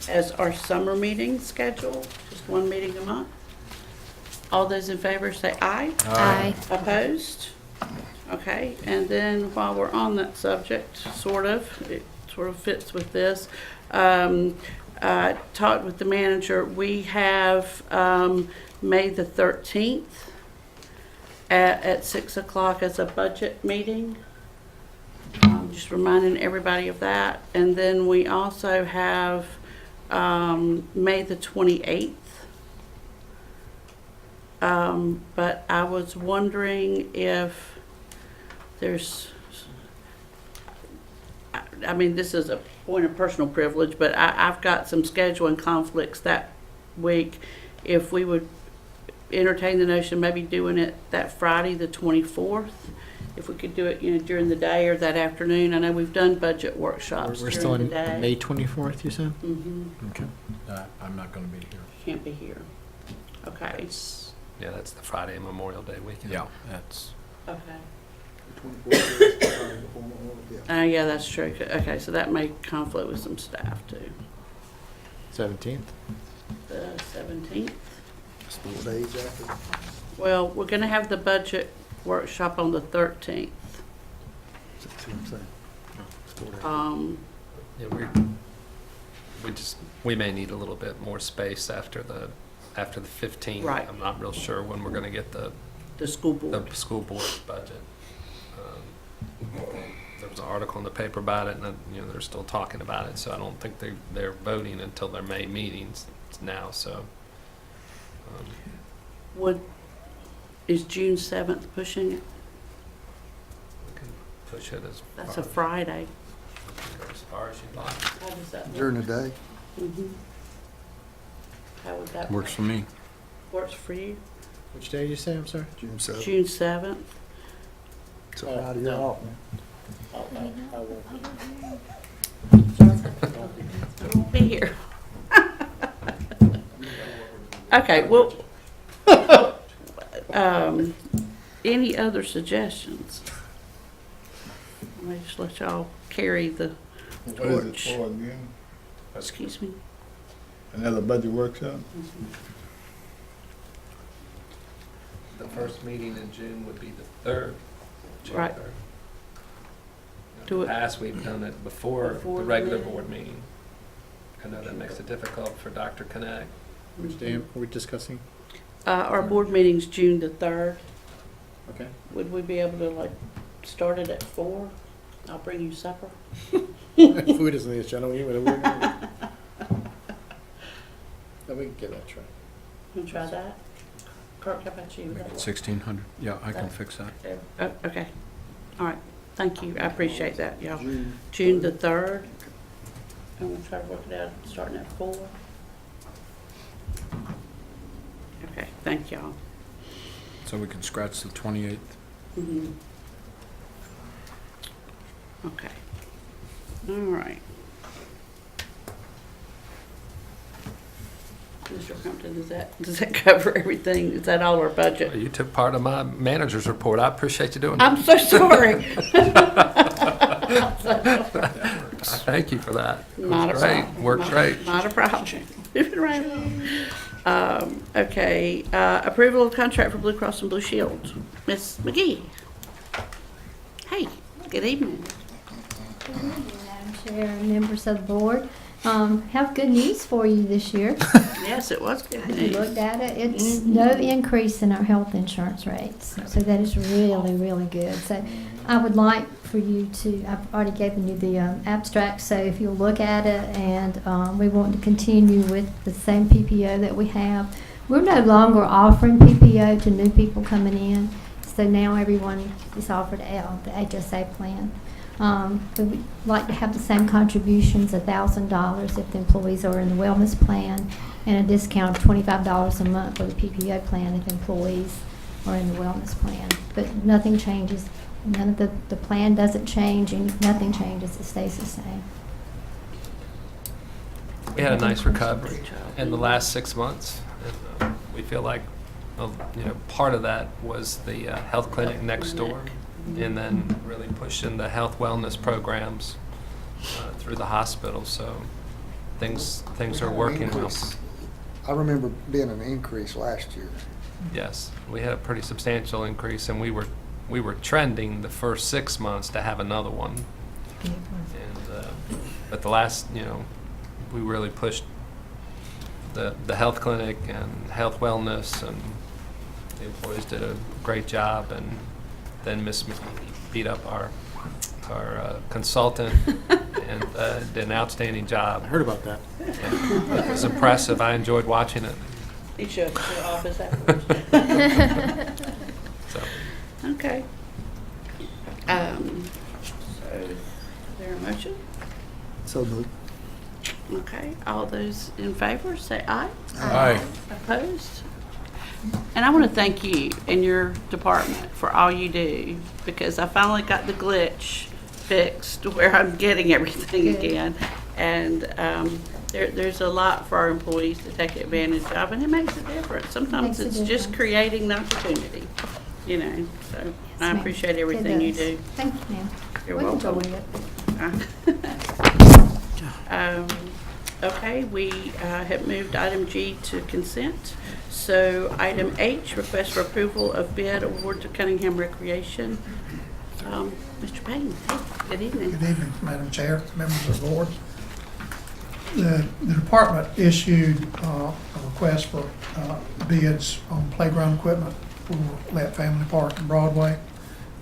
as our summer meeting schedule, just 1 meeting a month. All those in favor say aye. Aye. Opposed? Okay, and then while we're on that subject, it sort of fits with this. I talked with the manager. We have May the 13th at 6 o'clock as a budget meeting. Just reminding everybody of that. And then we also have May the 28th. But I was wondering if there's, I mean, this is a point of personal privilege, but I've got some scheduling conflicts that week. If we would entertain the notion of maybe doing it that Friday, the 24th, if we could do it, during the day or that afternoon. I know we've done budget workshops We're during still the in day. May 24th, you said? Mm-hmm. Okay. I'm not going to be here. Can't be here. Okay. Yeah, that's the Friday Memorial Day weekend. Yeah, that's. Okay. 24th, Yeah, that's true. Okay, so that may conflict with some staff too. 17th? The 17th. It's 4 days after. Well, we're gonna have the budget workshop on the 13th. See what I'm saying? It's 4 days. Yeah, we may need a little bit more space after the 15th. Right. I'm not real sure when we're going to get the School board. school board budget. There was an article in the paper about it, and they're still talking about it. So I don't think they're voting until their May meetings now. So Is June 7th pushing it? we can push it as That's far, a Friday. as far as you'd like. How does that During work? the day. Mhm. How would that Works for me. Works for you? Which day did you say, I'm sorry? June 7th. June 7th? It's a Friday, you're off, man. I won't be here. Okay, well, any other suggestions? Let me just let y'all carry the What is it torch. for again? Excuse me? Another budget workshop? The first meeting in June would be the 3rd. June Right. 3rd. Do In it. the past, we've done it before Before the the regular meeting. board meeting. I know that makes it difficult for Dr. Connect. Which day are we discussing? Our board meeting's June the 3rd. Okay. Would we be able to like start it at 4? I'll bring you supper. Food is on the agenda. Then we can give that a try. You try that? Kirk, how about you? Make it 1,600. Yeah, I can fix that. Okay. All right. Thank you. I appreciate that, y'all. June. June the 3rd. I'm gonna try to work it out, starting at 4. Okay, thank y'all. So we can scratch the 28th. Mhm. Okay. All right. Mr. Crumpton, does that cover everything? Is that all our budget? You took part of my manager's report. I appreciate you doing that. I'm so sorry. I thank you for that. It was Not a great. problem. Worked great. Not a problem. Moving right along. Okay, approval of contract for Blue Cross and Blue Shield. Ms. McGee. Hey, good evening. Good evening, Madam Chair and members of the board. Have good news for you this year. Yes, it was good Have you news. looked at it? It's no increase in our health insurance rates. So that is really, really good. So I would like for you to, I've already given you the abstract, so if you'll look at it, and we want to continue with the same PPO that we have. We're no longer offering PPO to new people coming in. So now everyone is offered the HSA plan. We would like to have the same contributions, $1,000 if the employees are in the wellness plan, and a discount of $25 a month for the PPO plan if employees are in the wellness plan. But nothing changes. None of the plan doesn't change, and nothing changes. It stays the same. We had a nice recovery in the last 6 months. And, we feel like, part of that was the health clinic next door, and then really pushing the health wellness programs through the hospital. So things are working well. I remember being an increase last year. Yes, we had a pretty substantial increase, and we were trending the first 6 months to have another one. And but the last, we really pushed the health clinic and health wellness, and the employees did a great job. And then Miss McGee beat up our consultant and did an outstanding job. I heard about that. And it was impressive. I enjoyed watching it. He showed up to the office afterwards. So. Okay. So, is there a motion? So moved. Okay, all those in favor, say aye. Aye. Opposed? And I want to thank you and your department for all you do, because I finally got the glitch fixed where I'm getting everything Good. again. And there's a lot for our employees to take advantage of, and it makes a difference. Sometimes Makes a it's just difference. creating the opportunity, so I Yes, ma'am. appreciate It everything you does. do. Thank you, ma'am. You're We welcome. enjoy it. Okay, we have moved item G to consent. So item H, request for approval of bid award to Cunningham Recreation. Mr. Payne, hey, good evening. Good evening, Madam Chair, members of the board. The department issued a request for bids on playground equipment for Lett Family Park and Broadway.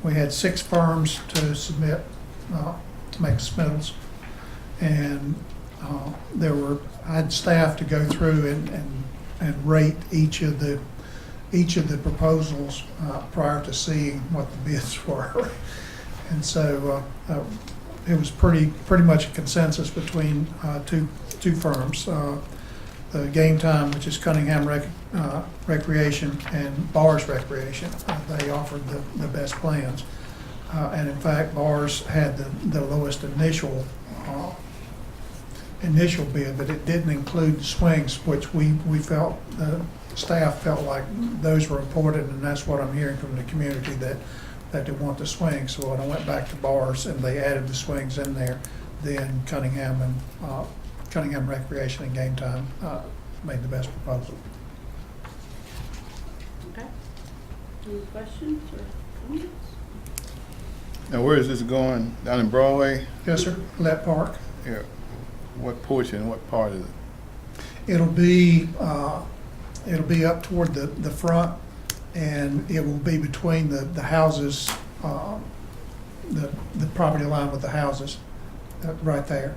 We had 6 firms to submit, to make submittals. And I had staff to go through and rate each of the proposals prior to seeing what the bids were. And so it was pretty much a consensus between two firms. The Game Time, which is Cunningham Recreation, and Bars Recreation. They offered the best plans. And in fact, Bars had the lowest initial bid, but it didn't include the swings, which we felt, staff felt like those were important, and that's what I'm hearing from the community, that they want the swings. So when I went back to Bars and they added the swings in there, then Cunningham Recreation and Game Time made the best proposal. Okay. Any questions or comments? Now, where is this going? Down in Broadway? Yes, sir, Let Park. Yeah. What portion, what part is it? It'll be up toward the front, and it will be between the houses, the property line with the houses, right there.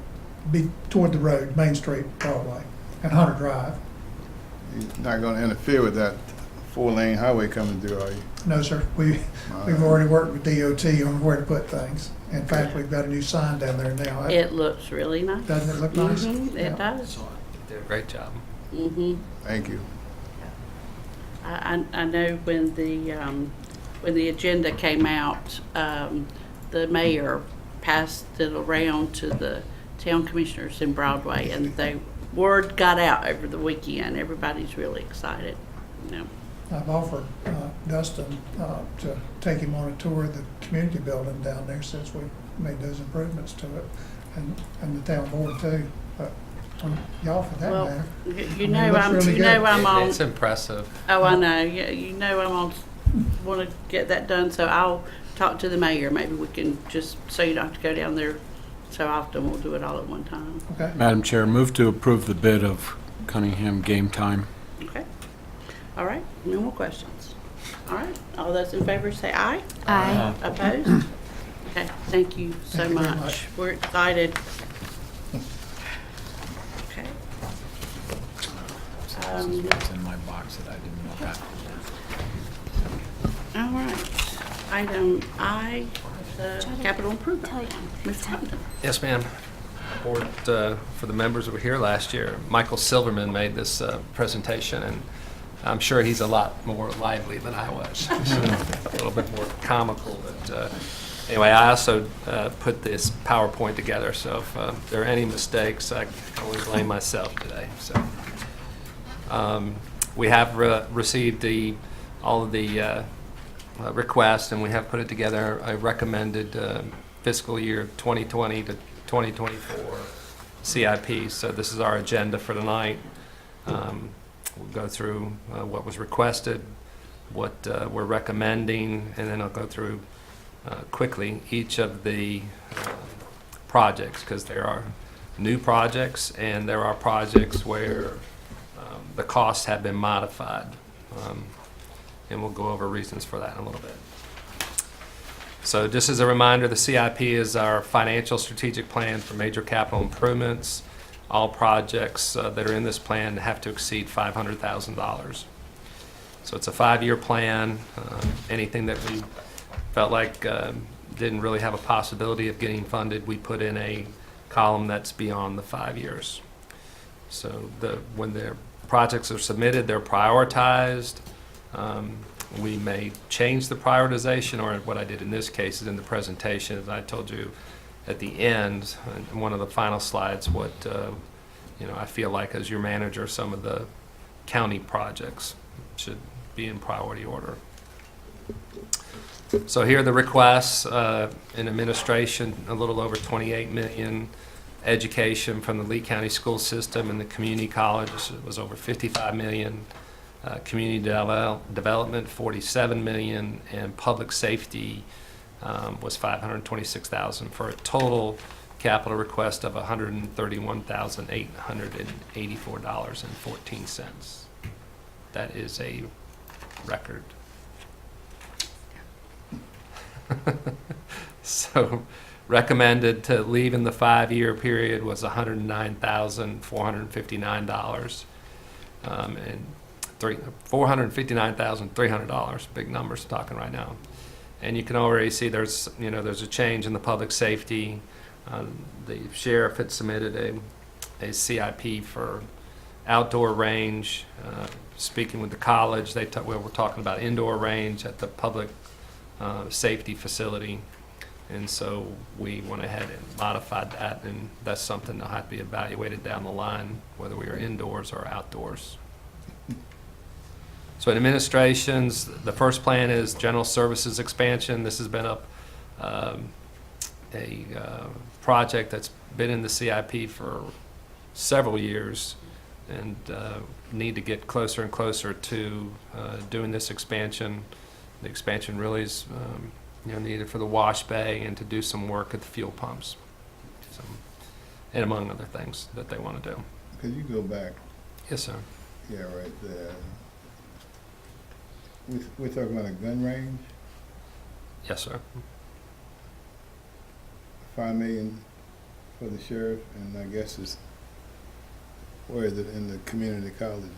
Be toward the road, Main Street, Broadway, and Hunter Drive. You're not gonna interfere with that 4-lane highway coming through, are you? No, sir, we've already worked with DOT on where to put things. In fact, we've got a new sign down there now. It looks really nice. Doesn't it look nice? Mhm, Yeah. It does. Did a great job. Mm-hmm. Thank you. I know when the agenda came out, the mayor passed it around to the town commissioners in Broadway, and word got out over the weekend. Everybody's really excited, you know. I've offered Dustin to take him on a tour of the community building down there since we made those improvements to it, and the town board too. But y'all, for that Well, matter. you know I'm on. It's impressive. Oh, I know. You know I'm on. Want to get that done, so I'll talk to the mayor. Maybe we can just so you don't have to go down there so often. We'll do it all at one time. Okay. Madam Chair, move to approve the bid of Cunningham Game Time. Okay. All right. No more questions. All right. All those in favor say aye. Aye. Opposed? Okay. Thank you so Thank you very much. much. We're excited. Okay. It's in my box that I didn't look at. All right. Item I, the capital improvement plan. Ms. Compton. Yes, ma'am. Board, for the members that were here last year, Michael Silverman made this presentation, and I'm sure he's a lot more lively than I was. A little bit more comical, but anyway, I also put this PowerPoint together, so if there are any mistakes, I can only blame myself today. So we have received all of the requests, and we have put it together a recommended fiscal year 2020 to 2024 CIP. So this is our agenda for tonight. We'll go through what was requested, what we're recommending, and then I'll go through quickly each of the projects, because there are new projects and there are projects where the costs have been modified. And we'll go over reasons for that in a little bit. So just as a reminder, the CIP is our financial strategic plan for major capital improvements. All projects that are in this plan have to exceed $500,000. So it's a 5-year plan. Anything that we felt like didn't really have a possibility of getting funded, we put in a column that's beyond the 5 years. So when the projects are submitted, they're prioritized. We may change the prioritization, or what I did in this case is in the presentation, as I told you at the end, in one of the final slides, what I feel like as your manager, some of the county projects should be in priority order. So here are the requests. In administration, a little over $28 million. Education from the Lee County school system and the community college was over $55 million. Community development, $47 million, and public safety was $526,000 for a total capital request of $131,884.14. That is a record. So recommended to leave in the 5-year period was $109,459, and $459,300, big numbers talking right now. And you can already see there's a change in the public safety. The sheriff had submitted a CIP for outdoor range. Speaking with the college, we were talking about indoor range at the public safety facility. And so we went ahead and modified that, and that's something that'll have to be evaluated down the line, whether we are indoors or outdoors. So in administrations, the first plan is general services expansion. This has been a project that's been in the CIP for several years, and need to get closer and closer to doing this expansion. The expansion really is needed for the wash bay and to do some work at the fuel pumps. And among other things that they want to do. Could you go back? Yes, sir. Yeah, right there. We're talking about a gun range, Yes, sir. 5 million for the sheriff, and I guess it's, where is it, in the community colleges?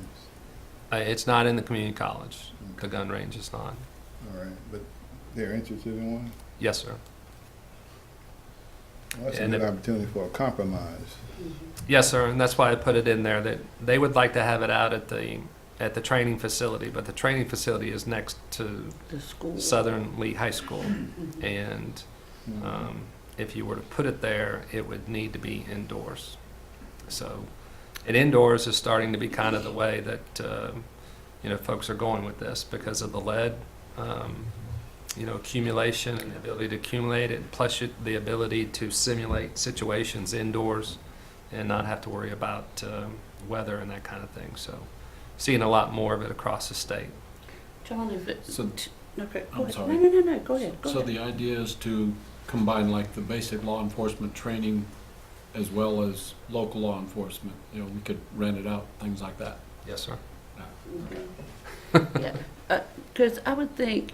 It's not in the community college. The gun range is not. All right, but they're interested in one? Yes, sir. Well, that's a And good if- opportunity for a compromise. Yes, sir, and that's why I put it in there, that they would like to have it out at the training facility, but the training facility is next to The school. Southern Lee High School. And if you were to put it there, it would need to be indoors. So, and indoors is starting to be kind of the way that, folks are going with this because of the lead, accumulation and the ability to accumulate it, plus the ability to simulate situations indoors and not have to worry about weather and that kind of thing. So, seeing a lot more of it across the state. John, if it, So- okay, I'm go ahead. sorry. No, go ahead, go So ahead. the idea is to combine like the basic law enforcement training as well as local law enforcement. We could rent it out, things like that. Yes, sir. Yeah, because I would think,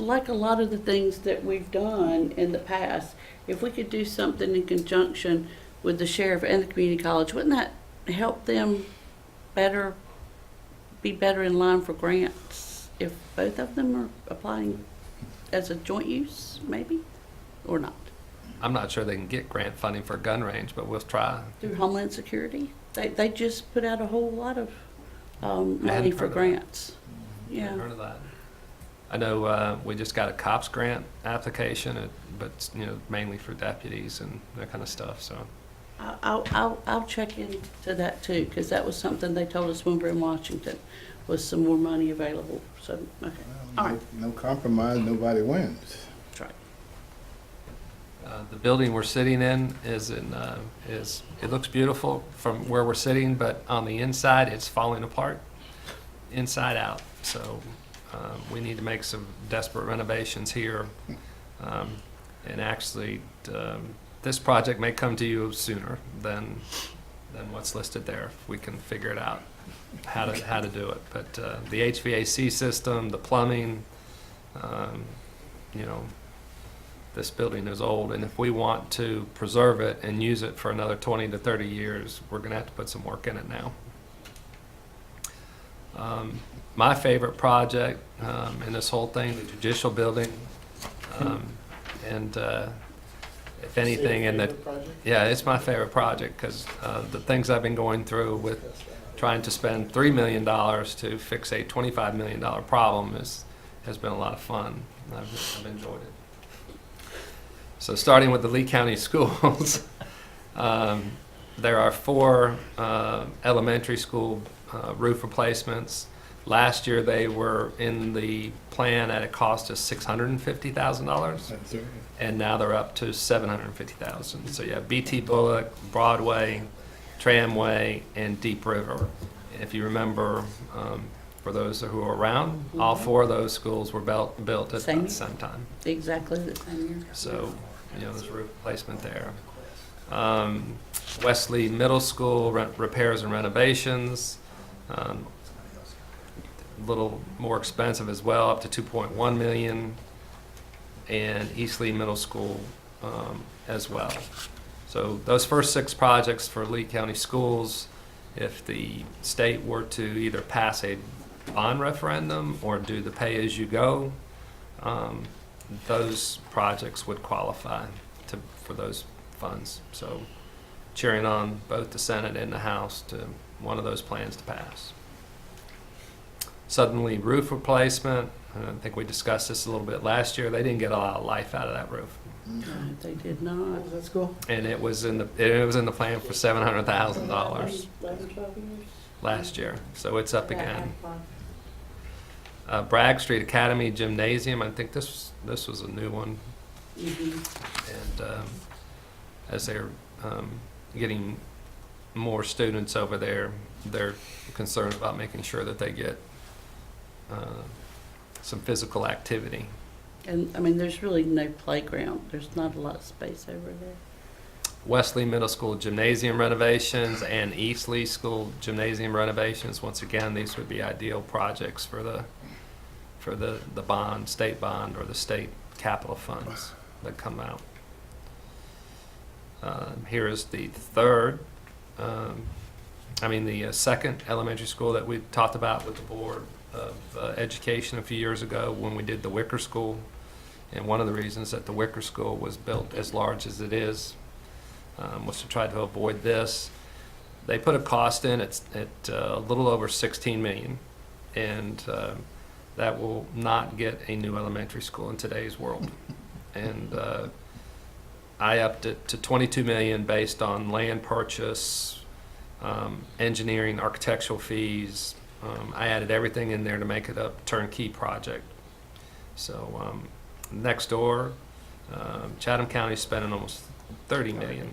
like a lot of the things that we've done in the past, if we could do something in conjunction with the sheriff and the community college, wouldn't that help them be better in line for grants if both of them are applying as a joint use, maybe, or not? I'm not sure they can get grant funding for a gun range, but we'll try. Through Homeland Security? They just put out a whole lot of money hadn't for heard of that. grants. Haven't Yeah. heard of that. I know we just got a COPS grant application, but mainly for deputies and that kind of stuff. So I'll check into that too, because that was something they told us when we were in Washington, was some more money available. So, okay. All right. No compromise, nobody wins. That's right. the building we're sitting in is it looks beautiful from where we're sitting, but on the inside it's falling apart, inside out. So we need to make some desperate renovations here, and actually. This project may come to you sooner than what's listed there, if we can figure it out, how to do it. But the HVAC system, the plumbing, this building is old, and if we want to preserve it and use it for another 20 to 30 years, we're going to have to put some work in it now. My favorite project in this whole thing, the judicial building, and if anything, yeah, it's my favorite project because the things I've been going through with trying to spend $3 million to fix a $25 million problem has been a lot of fun. I've enjoyed it. So starting with the Lee County Schools, there are 4 elementary school roof replacements. Last year they were in the plan at a cost of $650,000. That's right. And now they're up to $750,000. So you have BT Bullock, Broadway, Tramway, and Deep River. If you remember, for those who are around, all 4 of those schools were built at about the same time. Exactly the same year. So, there's roof replacement there. Wesley Middle School, repairs and renovations. A little more expensive as well, up to $2.1 million. And East Lee Middle School as well. So those first 6 projects for Lee County Schools, if the state were to either pass a bond referendum or do the pay-as-you-go, those projects would qualify for those funds. So cheering on both the Senate and the House to one of those plans to pass. Southern Lee roof replacement. I think we discussed this a little bit last year. They didn't get a lot of life out of that roof, No, they did not. That's cool. and it was in the plan for $700,000 11, 12 years. last year. So it's up again. Bragg Street Academy Gymnasium. I think this was a new one, and as they're getting more students over there, they're concerned about making sure that they get some physical activity And, I mean, there's really no playground. There's not a lot of space over there. Wesley Middle School gymnasium renovations and East Lee School gymnasium renovations. Once again, these would be ideal projects for the bond, state bond, or the state capital funds that come out. Here is the second elementary school that we talked about with the Board of Education a few years ago when we did the Wicker School. And one of the reasons that the Wicker School was built as large as it is was to try to avoid this. They put a cost in at a little over $16 million, and that will not get a new elementary school in today's world. And I upped it to $22 million based on land purchase, engineering, architectural fees. I added everything in there to make it a turnkey project. So next door, Chatham County's spending almost $30 million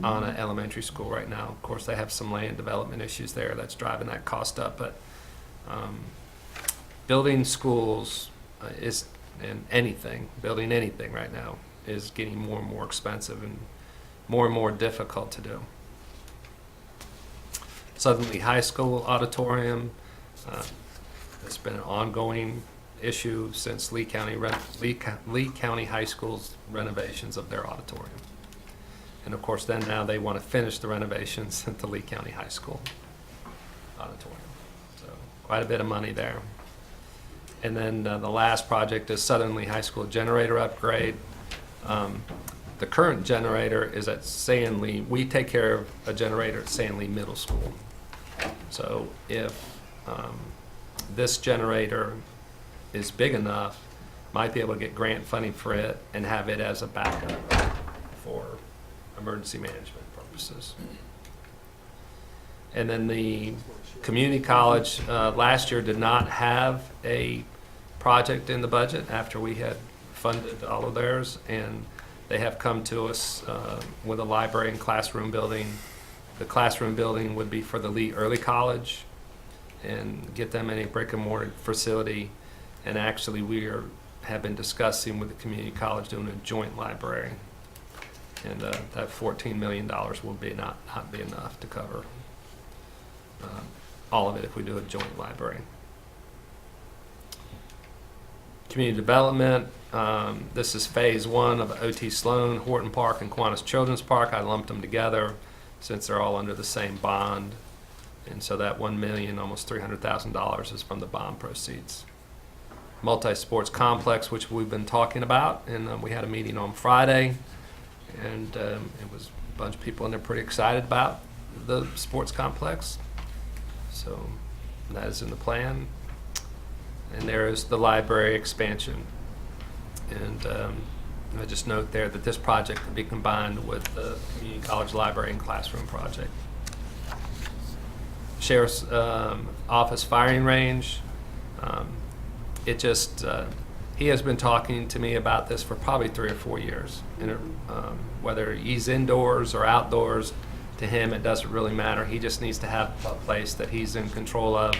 on an elementary school right now. Of course, they have some land development issues there that's driving that cost up, but building schools building anything right now is getting more and more expensive and more difficult to do. Southern Lee High School auditorium, it's been an ongoing issue since Lee County High School's renovations of their auditorium. And of course, then now they want to finish the renovations at the Lee County High School auditorium. So quite a bit of money there. And then the last project is Southern Lee High School generator upgrade. The current generator is at Sand Lee. We take care of a generator at Sand Lee Middle School. So if this generator is big enough, might be able to get grant funding for it and have it as a backup for emergency management purposes. And then the community college last year did not have a project in the budget after we had funded all of theirs, and they have come to us with a library and classroom building. The classroom building would be for the Lee Early College and get them in a brick and mortar facility. And actually have been discussing with the community college doing a joint library. And that $14 million will not be enough to cover all of it if we do a joint library. Community development, this is phase one of OT Sloan, Horton Park, and Kiwanis Children's Park. I lumped them together since they're all under the same bond. And so that $1 million, almost $300,000 is from the bond proceeds. Multi-sports complex, which we've been talking about, and we had a meeting on Friday, and it was a bunch of people in there pretty excited about the sports complex. So that is in the plan. And there is the library expansion. And I just note there that this project can be combined with the community college library and classroom project. Sheriff's office firing range. He has been talking to me about this for probably 3 or 4 years. And whether he's indoors or outdoors, to him it doesn't really matter. He just needs to have a place that he's in control of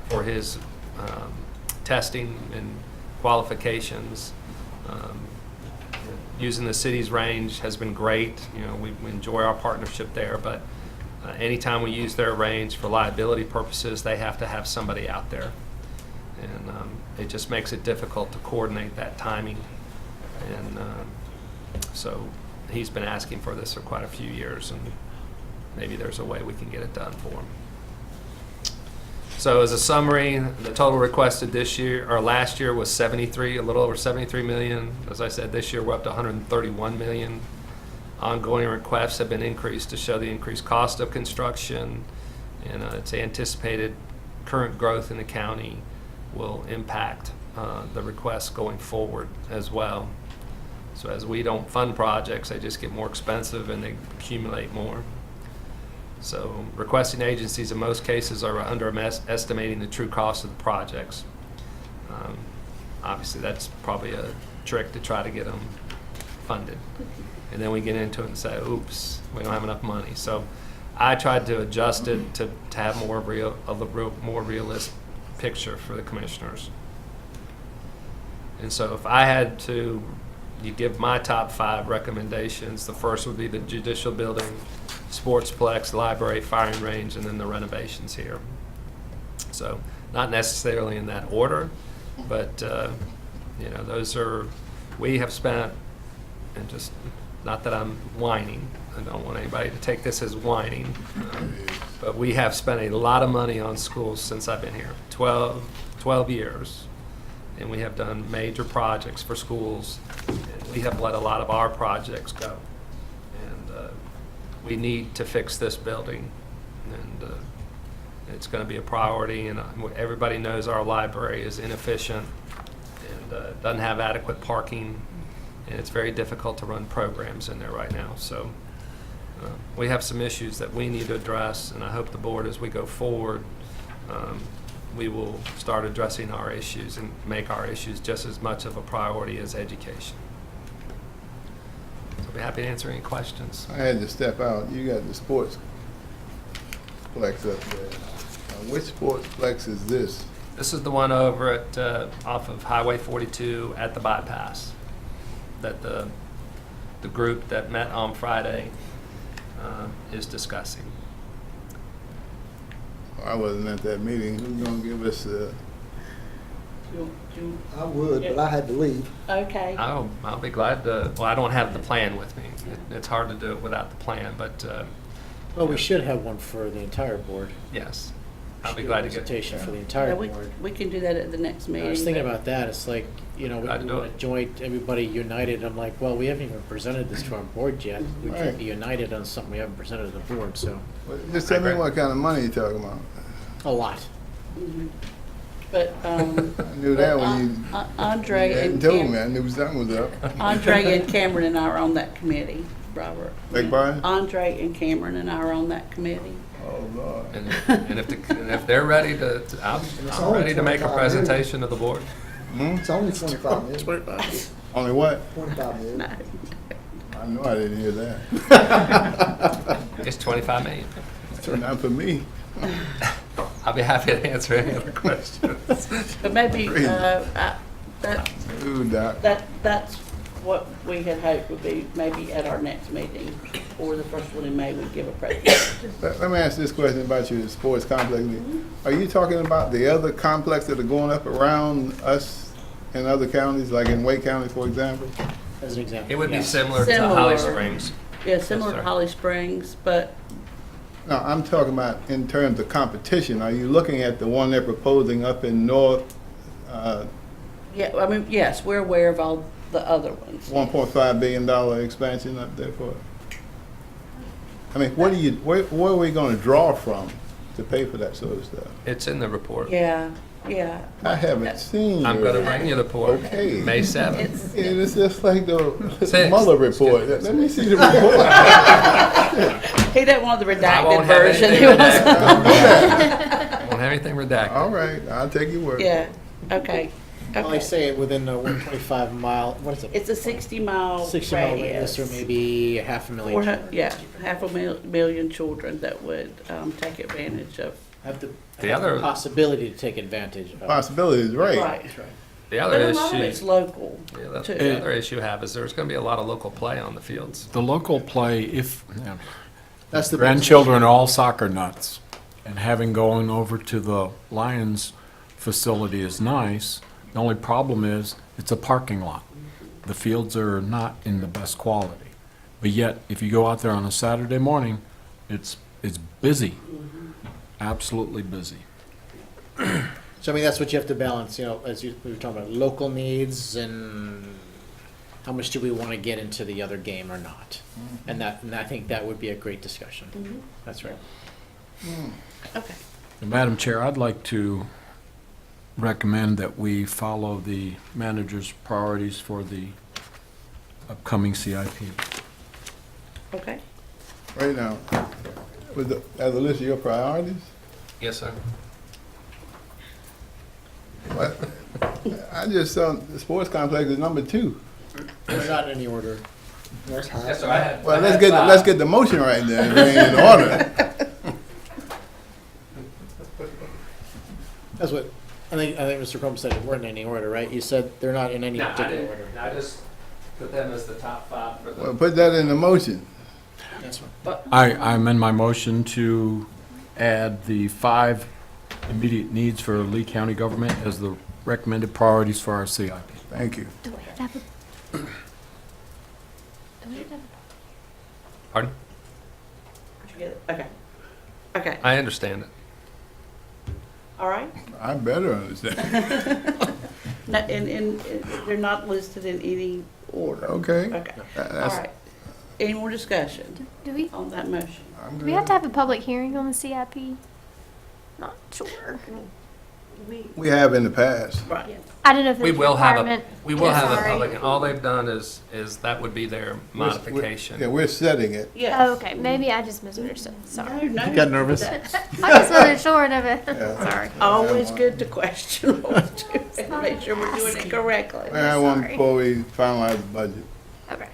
for his testing and qualifications. Using the city's range has been great. You know, we enjoy our partnership there, but anytime we use their range for liability purposes, they have to have somebody out there. And it just makes it difficult to coordinate that timing. And so he's been asking for this for quite a few years, and maybe there's a way we can get it done for him. So as a summary, the total requested last year was a little over 73 million. As I said, this year we're up to 131 million. Ongoing requests have been increased to show the increased cost of construction, and it's anticipated current growth in the county will impact the requests going forward as well. So as we don't fund projects, they just get more expensive and they accumulate more. So requesting agencies in most cases are underestimating the true cost of the projects. Obviously, that's probably a trick to try to get them funded. And then we get into it and say, oops, we don't have enough money. So I tried to adjust it to have more realistic picture for the commissioners. And so if I had to, you give my top 5 recommendations, the first would be the judicial building, sportsplex, library, firing range, and then the renovations here. So not necessarily in that order, but, you know, those are, we have spent, and just, not that I'm whining, I don't want anybody to take this as whining, but we have spent a lot of money on schools since I've been here, 12 years. And we have done major projects for schools. And we have let a lot of our projects go. And we need to fix this building. And it's going to be a priority. And everybody knows our library is inefficient and doesn't have adequate parking. And it's very difficult to run programs in there right now. So we have some issues that we need to address. And I hope the board, as we go forward, we will start addressing our issues and make our issues just as much of a priority as education. So I'll be happy to answer any questions. I had to step out. You got the sports plex up there. Now, which sports plex is this? This is the one over at off of Highway 42 at the bypass that the group that met on Friday is discussing. I wasn't at that meeting. Who's gonna give us I would, but I had to leave. Okay. I'll be glad to. Well, I don't have the plan with me. It's hard to do it without the plan, but Well, we should have one for the entire board. yes, I'll be glad to get. Presentation for the Yeah, entire we, board. we can do that at the next meeting. I was thinking about that. It's like, you know, we Glad to do want it. to join everybody united. I'm like, well, we haven't even presented this to our board yet. We Right. can't be united on something we haven't presented to the board, so just tell me what kind of money you're talking about. a lot. Mhm. But, I knew that when you Andre hadn't and told me. I knew something was up. Andre and Cameron and I are on that committee, Robert. Beg pardon? Andre and Cameron and I are on that committee. Oh, Lord. And if they're ready to, I'm ready to make a presentation to the board. It's only 25 minutes. Only what? 25 No. minutes. I know I didn't hear that. It's 25 million. Not for me. I'll be happy to answer any other questions. But maybe, Crazy. Ooh, Doc. that's what we had hoped would be maybe at our next meeting, or the first one in May, we'd give a presentation. Let me ask this question about your sports complex. Are you talking about the other complex that are going up around us in other counties, like in Wake County, for example? As an example. It would be yes. similar to Similar. Holly Springs. Yeah, similar sir. to Holly Springs, but No, I'm talking about in terms of competition. Are you looking at the one they're proposing up in North, yeah, I mean, yes, we're aware of all the other ones. $1.5 billion expansion up there for? I mean, where are we gonna draw from to pay for that sort of stuff? It's in the report. Yeah, yeah. I haven't seen I'm your- going to bring you the report, Okay. May 7th. It's, Yeah, it's just like the Six. Mueller report. Let me see the report. he doesn't want the I redacted won't have version. anything He wants- redacted. Won't have anything redacted. All right, I'll take your word. Yeah, okay. Well, I Okay. say within the 125 mile, what is it? It's a 60-mile 60 mile radius, or maybe 500,000. Yeah, 500,000 children that would take advantage of. Have the, The have the other- possibility to take advantage of. Possibility is right. Right. That's right. The But other a lot of it's issue, local, yeah, too. the other issue you have is there's going to be a lot of local play on the fields. The local play, if That's the grandchildren are all soccer nuts, and having going over to the Lions facility is nice. The only problem is, it's a parking lot. The fields are not in the best quality. But yet, if you go out there on a Saturday morning, it's busy, absolutely busy. So I mean, that's what you have to balance, you know, as we were talking about local needs and how much do we want to get into the other game or not? And I think that would be a great discussion. Mhm. That's right. Okay. Madam Chair, I'd like to recommend that we follow the manager's priorities for the upcoming CIP. Okay. Right now, as a list of your priorities, Yes, sir. what? I just saw the sports complex is number 2. They're not in any order. That's high. Yes, sir. I had, Well, I let's had five. get the motion right there, if it ain't in order. That's what, I think Mr. Crum said it weren't in any order, right? You said they're not in any particular order. I just put them as the top 5 for Well, put that in the motion. That's fine. I amend my motion to add the 5 immediate needs for Lee County government as the recommended priorities for our CIP. Thank you. Do we have a? Do we have a? Pardon? Did you get it? Okay. Okay, I understand it. all right. I better understand. No, and they're not listed in any order. Okay. Okay, all That's- right. Any more discussion Do we? on that motion? I'm Do we have to good. have a public hearing on the CIP? Not sure. We have in the past. Right. I don't know if We there's will have requirement. we will have a Sorry. public, and all they've done is that would be their modification. Yeah, we're setting it. Yes. Oh, okay, maybe I just misunderstood. Sorry. No, You got nervous? I just wasn't sure of it. Yeah. Sorry. Always good to question what we're doing and make sure we're doing it correctly. We have one Sorry. before we finalize the budget. Okay.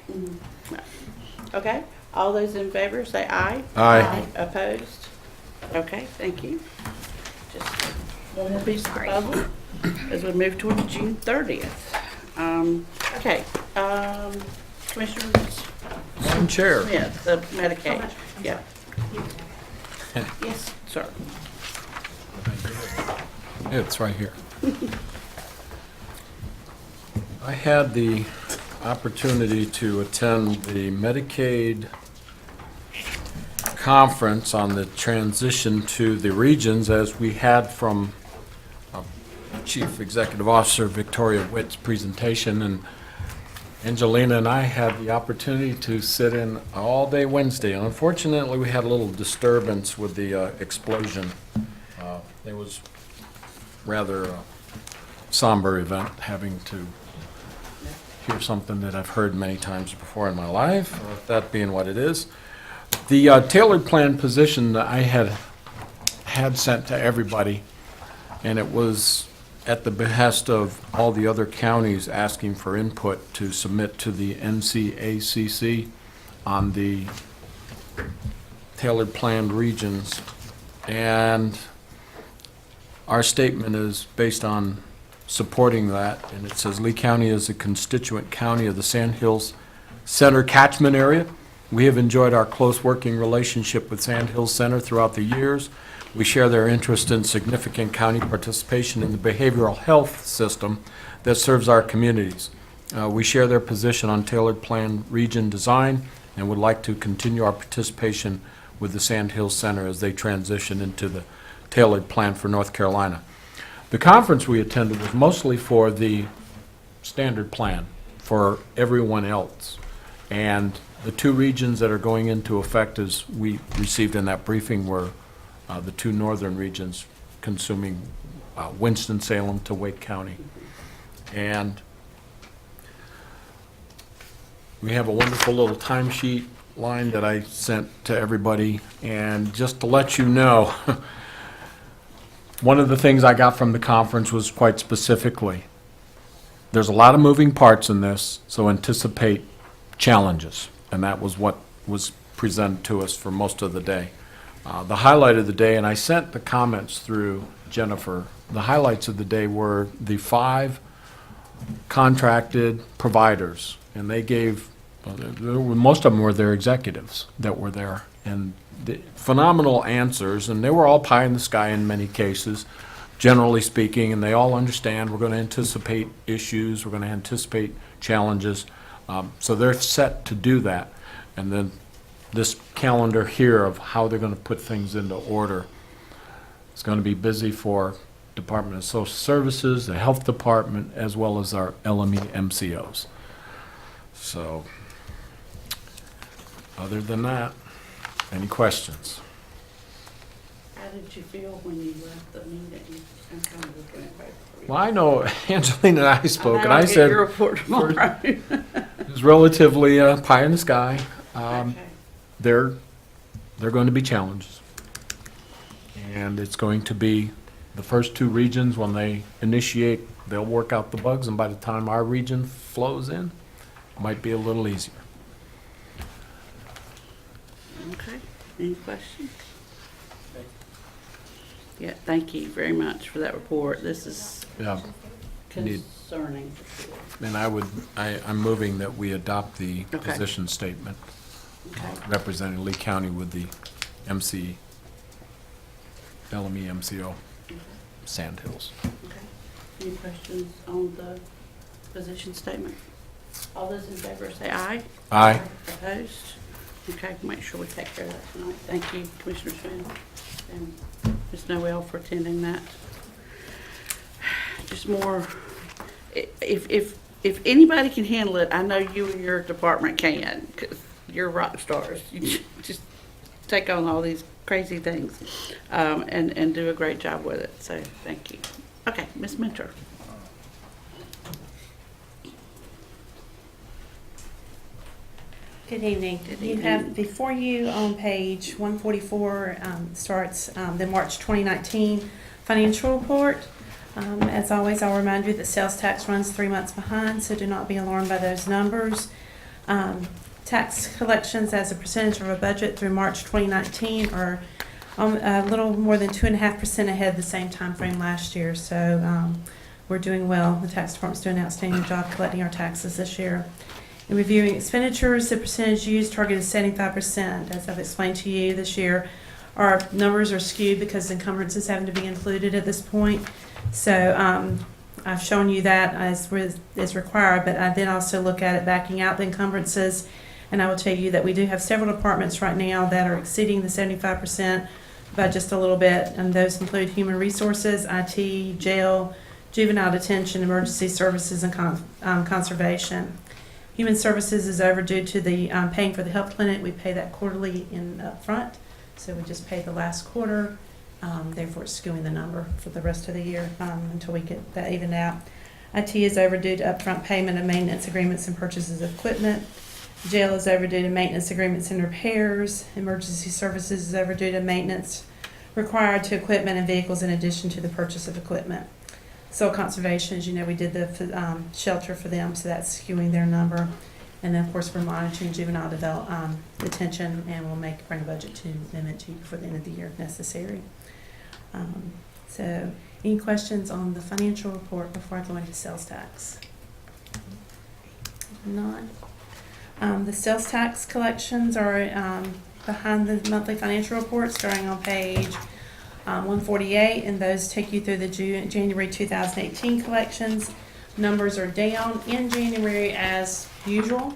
Okay, all those in favor, say aye. Aye. Opposed? Okay, thank you. Just one more piece of the puzzle as we move toward June 30th. Okay, Commissioner Madam Chair. Smith, the Medicaid, yeah. Yes, sir. It's right here. I had the opportunity to attend the Medicaid conference on the transition to the regions as we had from Chief Executive Officer Victoria Witt's presentation, and Angelina and I had the opportunity to sit in all day Wednesday. Unfortunately, we had a little disturbance with the explosion. It was rather a somber event, having to hear something that I've heard many times before in my life, that being what it is. The tailored plan position that I had sent to everybody, and it was at the behest of all the other counties asking for input to submit to the NCACC on the tailored planned regions. And our statement is based on supporting that, and it says Lee County is a constituent county of the Sand Hills Center catchment area. We have enjoyed our close working relationship with Sand Hills Center throughout the years. We share their interest in significant county participation in the behavioral health system that serves our communities. We share their position on tailored plan region design and would like to continue our participation with the Sand Hills Center as they transition into the tailored plan for North Carolina. The conference we attended was mostly for the standard plan for everyone else. And the 2 regions that are going into effect, as we received in that briefing, were the 2 northern regions consuming Winston-Salem to Wake County. And we have a wonderful little timesheet line that I sent to everybody. And just to let you know, one of the things I got from the conference was quite specifically, there's a lot of moving parts in this, so anticipate challenges. And that was what was presented to us for most of the day. The highlight of the day, and I sent the comments through Jennifer, the highlights of the day were the 5 contracted providers, and they gave, most of them were their executives that were there, and the phenomenal answers, and they were all pie in the sky in many cases, generally speaking, and they all understand we're going to anticipate issues, we're going to anticipate challenges, so they're set to do that. And then this calendar here of how they're going to put things into order. It's going to be busy for Department of Social Services, the Health Department, as well as our LME MCOs. So, other than that, any questions? How did you feel when you left the meeting? I'm kind of looking at paper. Well, I know Angelina and I spoke, and I I'll said get your report tomorrow. it was relatively pie in the sky. Okay. They're going to be challenges. And it's going to be the first 2 regions, when they initiate, they'll work out the bugs, and by the time our region flows in, it might be a little easier. Okay, any questions? Yeah, thank you very much for that report. This is Yeah. Need- concerning for sure. And I'm moving that we adopt the Okay. position statement Okay. representing Lee County with the LME MCO Sandhills. Okay. Any questions on the position statement? All those in favor say aye. Aye. Opposed? Okay, make sure we take care of that tonight. Thank you, Commissioner Swin and Ms. Noel for attending that. Just more, if anybody can handle it, I know you and your department can, because you're rock stars. You just take on all these crazy things, and do a great job with it, so thank you. Okay, Ms. Mentor. Good evening. Good You evening. have before you on page 144 starts the March 2019 financial report. As always, I'll remind you that sales tax runs 3 months behind, so do not be alarmed by those numbers. Tax collections as a percentage of our budget through March 2019 are a little more than 2.5% ahead of the same time frame last year. So we're doing well. The tax department's doing an outstanding job collecting our taxes this year. In reviewing expenditures, the percentage used target is 75%. As I've explained to you this year, our numbers are skewed because encumbrances having to be included at this point. So I've shown you that as required, but I then also look at it backing out the encumbrances. And I will tell you that we do have several departments right now that are exceeding the 75% by just a little bit. And those include human resources, IT, jail, juvenile detention, emergency services, and conservation. Human Services is overdue to the paying for the health clinic. We pay that quarterly in upfront, so we just pay the last quarter. Therefore, it's skewing the number for the rest of the year until we get that evened out. IT is overdue to upfront payment of maintenance agreements and purchases of equipment. Jail is overdue to maintenance agreements and repairs. Emergency Services is overdue to maintenance required to equipment and vehicles in addition to the purchase of equipment. Soil Conservation, as you know, we did the shelter for them, so that's skewing their number. And then, of course, we're monitoring juvenile detention, and we'll bring a budget amendment to you before the end of the year if necessary. So, any questions on the financial report before I go into sales tax? None. The sales tax collections are behind the monthly financial report, starting on page 148, and those take you through the January 2018 collections. Numbers are down in January as usual.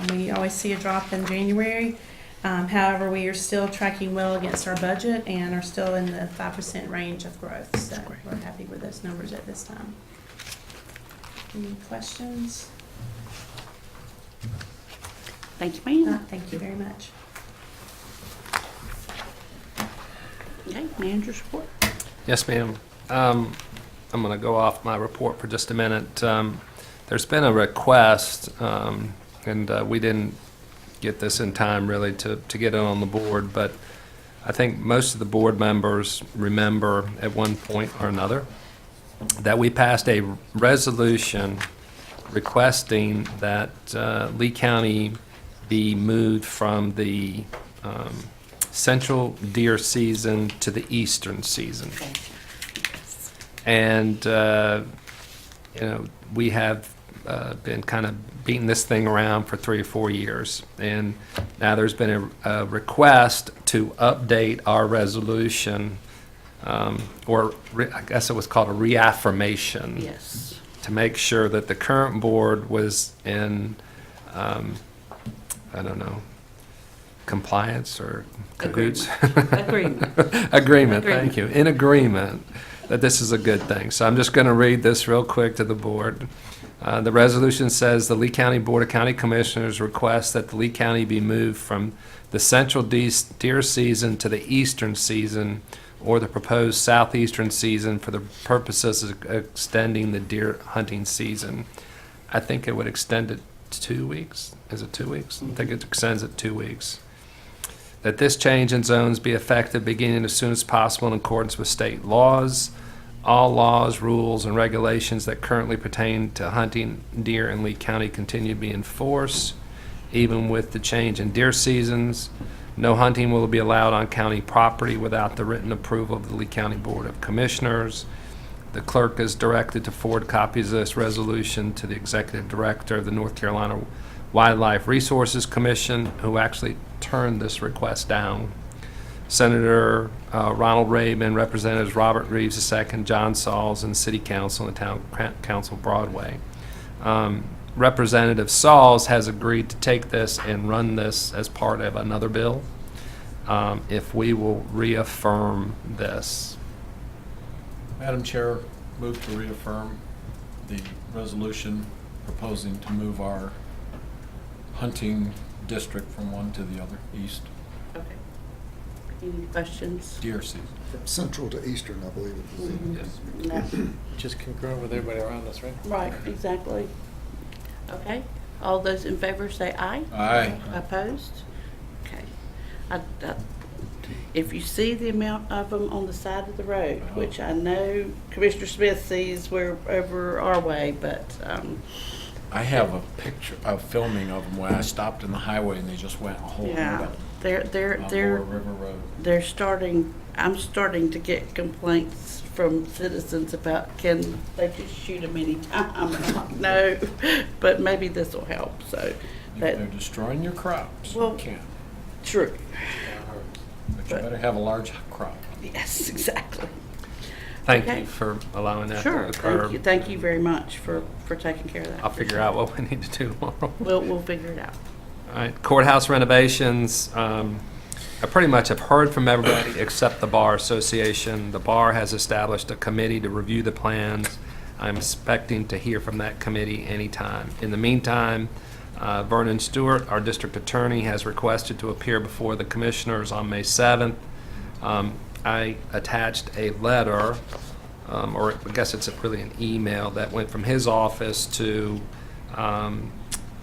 We always see a drop in January. However, we are still tracking well against our budget and are still in the 5% range of growth. So we're happy with those numbers at this time. Any questions? Thank you, ma'am. Thank you very much. Okay, manager's report. Yes, ma'am. I'm going to go off my report for just a minute. There's been a request, and we didn't get this in time really to get it on the board, but I think most of the board members remember at one point or another that we passed a resolution requesting that Lee County be moved from the central deer season to the eastern season. And, we have been kind of beating this thing around for 3 or 4 years. And now there's been a request to update our resolution, I guess it was called a reaffirmation. Yes. To make sure that the current board was in, compliance or cahoots? Agreement, thank you. In agreement that this is a good thing. So I'm just going to read this real quick to the board. The resolution says the Lee County Board of County Commissioners request that the Lee County be moved from the central deer season to the eastern season or the proposed southeastern season for the purposes of extending the deer hunting season. I think it would extend it 2 weeks. Is it 2 weeks? I think it extends it 2 weeks. That this change in zones be effective beginning as soon as possible in accordance with state laws. All laws, rules, and regulations that currently pertain to hunting deer in Lee County continue to be enforced, even with the change in deer seasons. No hunting will be allowed on county property without the written approval of the Lee County Board of Commissioners. The clerk is directed to forward copies of this resolution to the executive director of the North Carolina Wildlife Resources Commission, who actually turned this request down. Senator Ronald Rabin, Representatives Robert Reeves II, John Sauls, and City Council and the Town Council Broadway. Representative Sauls has agreed to take this and run this as part of another bill if we will reaffirm this. Madam Chair, move to reaffirm the resolution proposing to move our hunting district from one to the other, east, Okay. Any questions? deer season. From central to eastern, I believe it is. No. Just concurrent with everybody around us, right? Right, exactly. Okay, all those in favor say aye. Aye. Opposed? Okay. If you see the amount of them on the side of the road, which I know Commissioner Smith sees where over our way, but, I have a picture of filming of them when I stopped in the highway and they just went a whole yeah, road they're on Lower River Road. they're starting, I'm starting to get complaints from citizens about, can they just shoot them anytime? I'm like, no, but maybe this will help, so. If that- they're destroying your crops, you Well, can't. True. But you better have a large crop. Yes, exactly. Thank Okay. you for allowing that to Sure, occur. thank you very much for taking care of that. I'll figure out what we need to do tomorrow. We'll figure it out. All right, courthouse renovations. I pretty much have heard from everybody except the Bar Association. The bar has established a committee to review the plans. I'm expecting to hear from that committee anytime. In the meantime, Vernon Stewart, our district attorney, has requested to appear before the commissioners on May 7th. I attached a letter, or I guess it's really an email that went from his office to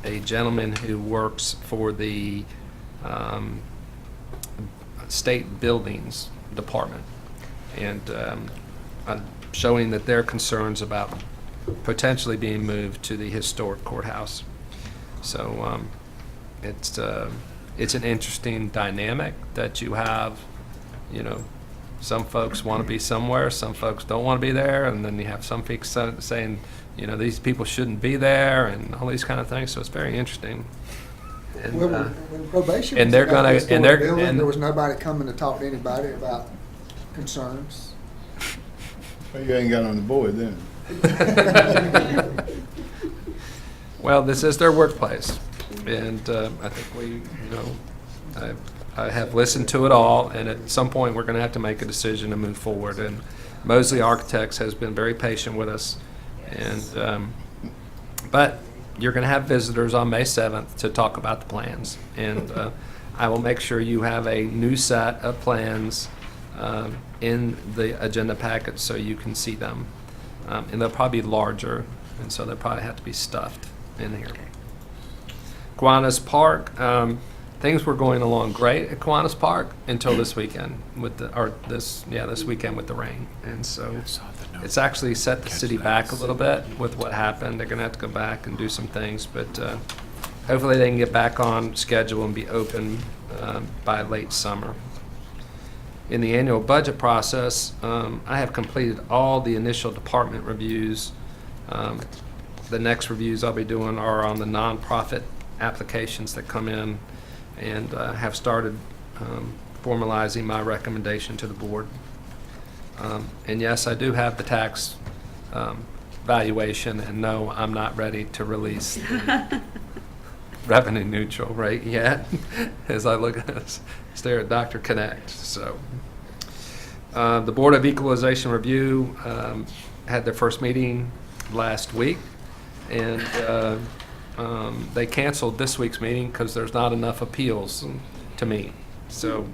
a gentleman who works for the State Buildings Department, and showing that their concerns about potentially being moved to the historic courthouse. So it's an interesting dynamic that you have. You know, some folks want to be somewhere, some folks don't want to be there, and then you have some folks saying, you know, these people shouldn't be there, and all these kind of things. So it's very interesting. And, Well, when probation and was they're at gonna- the and historic they're- building, and- there was nobody coming to talk to anybody about concerns. Well, you ain't got on the board then. Well, this is their workplace, and I think we, you know, I have listened to it all, and at some point, we're going to have to make a decision to move forward. And Mosley Architects has been very patient with us, and but you're going to have visitors on May 7th to talk about the plans, and I will make sure you have a new set of plans in the agenda packet so you can see them, and they'll probably be larger, and so they'll probably have to be stuffed in here. Kiwanis Park, things were going along great at Kiwanis Park until this weekend with this weekend with the rain, and so it's actually set the city back a little bit with what happened. They're gonna have to go back and do some things, but hopefully they can get back on schedule and be open by late summer. In the annual budget process, I have completed all the initial department reviews. The next reviews I'll be doing are on the nonprofit applications that come in, and have started formalizing my recommendation to the board. And yes, I do have the tax valuation, and no, I'm not ready to release the revenue neutral rate yet, as I look at stare at Dr. Connect. So the Board of Equalization Review had their first meeting last week, and they canceled this week's meeting because there's not enough appeals to meet. So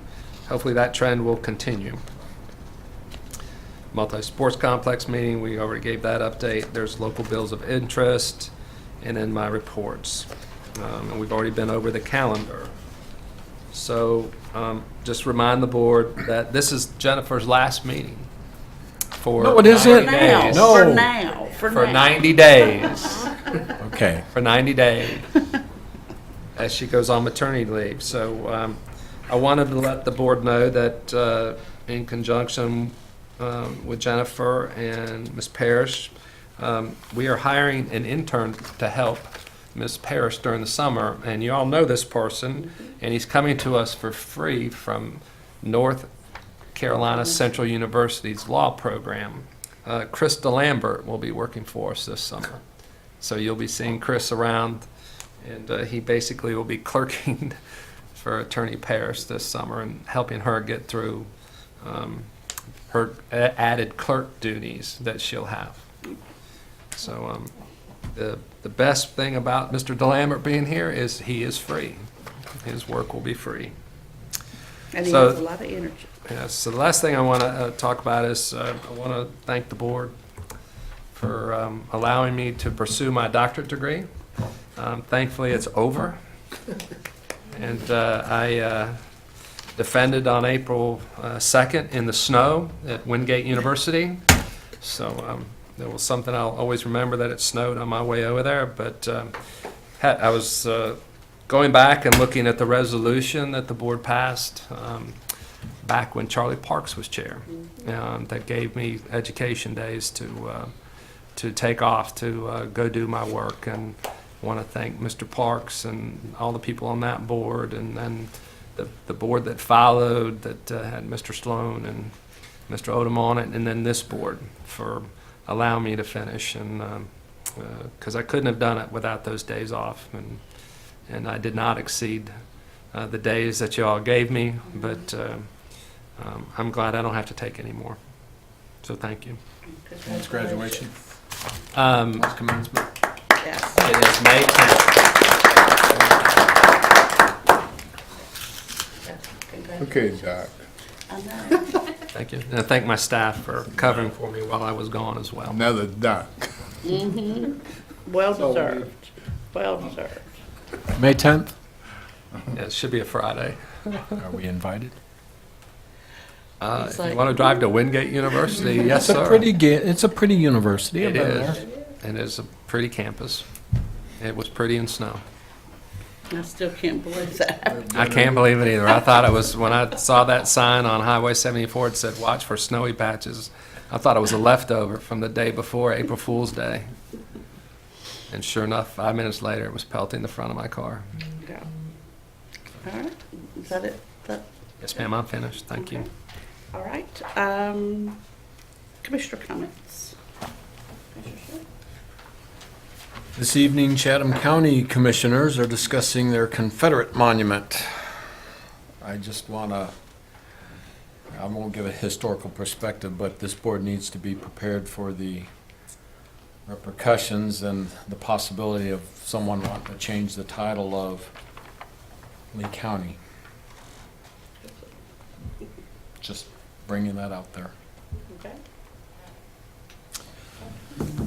hopefully that trend will continue. Multi-sports complex meeting, we already gave that update. There's local bills of interest, and then my reports. And we've already been over the calendar. So just remind the board that this is Jennifer's last meeting for No, it isn't. 90 days. No. For now, For 90 days. Okay. For 90 days, as she goes on maternity leave. So I wanted to let the board know that in conjunction with Jennifer and Ms. Parrish, we are hiring an intern to help Ms. Parrish during the summer. And you all know this person, and he's coming to us for free from North Carolina Central University's law program. Chris DeLambert will be working for us this summer. So you'll be seeing Chris around, and he basically will be clerking for Attorney Parrish this summer and helping her get through her added clerk duties that she'll have. So the best thing about Mr. DeLambert being here is he is free. His work will be free. And he So- has a lot of energy. Yes, so the last thing I want to talk about is I want to thank the board for allowing me to pursue my doctorate degree. Thankfully, it's over. And I defended on April 2nd in the snow at Wingate University. So there was something I'll always remember, that it snowed on my way over there. But I was going back and looking at the resolution that the board passed back when Charlie Parks was chair, that gave me education days to take off to go do my work. And I want to thank Mr. Parks and all the people on that board, and then the board that followed that had Mr. Sloan and Mr. Odom on it, and then this board for allowing me to finish. And because I couldn't have done it without those days off, and I did not exceed the days that you all gave me, but I'm glad I don't have to take any more. So thank you. When's graduation? Um, When's commencement? Yes. It is May 10th. Okay, Doc. I know. Thank you. And I thank my staff for covering for me while I was gone as well. Another Doc. Well deserved. Well deserved. May 10th? Yeah, it should be a Friday. Are we invited? If you want to drive to Wingate University, yes, sir. It's a pretty university. I've It been is. there. It is a pretty campus. It was pretty in snow. I still can't believe that. I can't believe it either. I thought it was, when I saw that sign on Highway 74, it said, "Watch for snowy patches." I thought it was a leftover from the day before April Fool's Day. And sure enough, 5 minutes later, it was pelting the front of my car. Yeah. All right. Is that it? Yes, ma'am, I'm finished. Thank you. All right. Commissioner comments. This evening, Chatham County Commissioners are discussing their Confederate monument. I just want to, I won't give a historical perspective, but this board needs to be prepared for the repercussions and the possibility of someone wanting to change the title of Lee County. Just bringing that out there. Okay.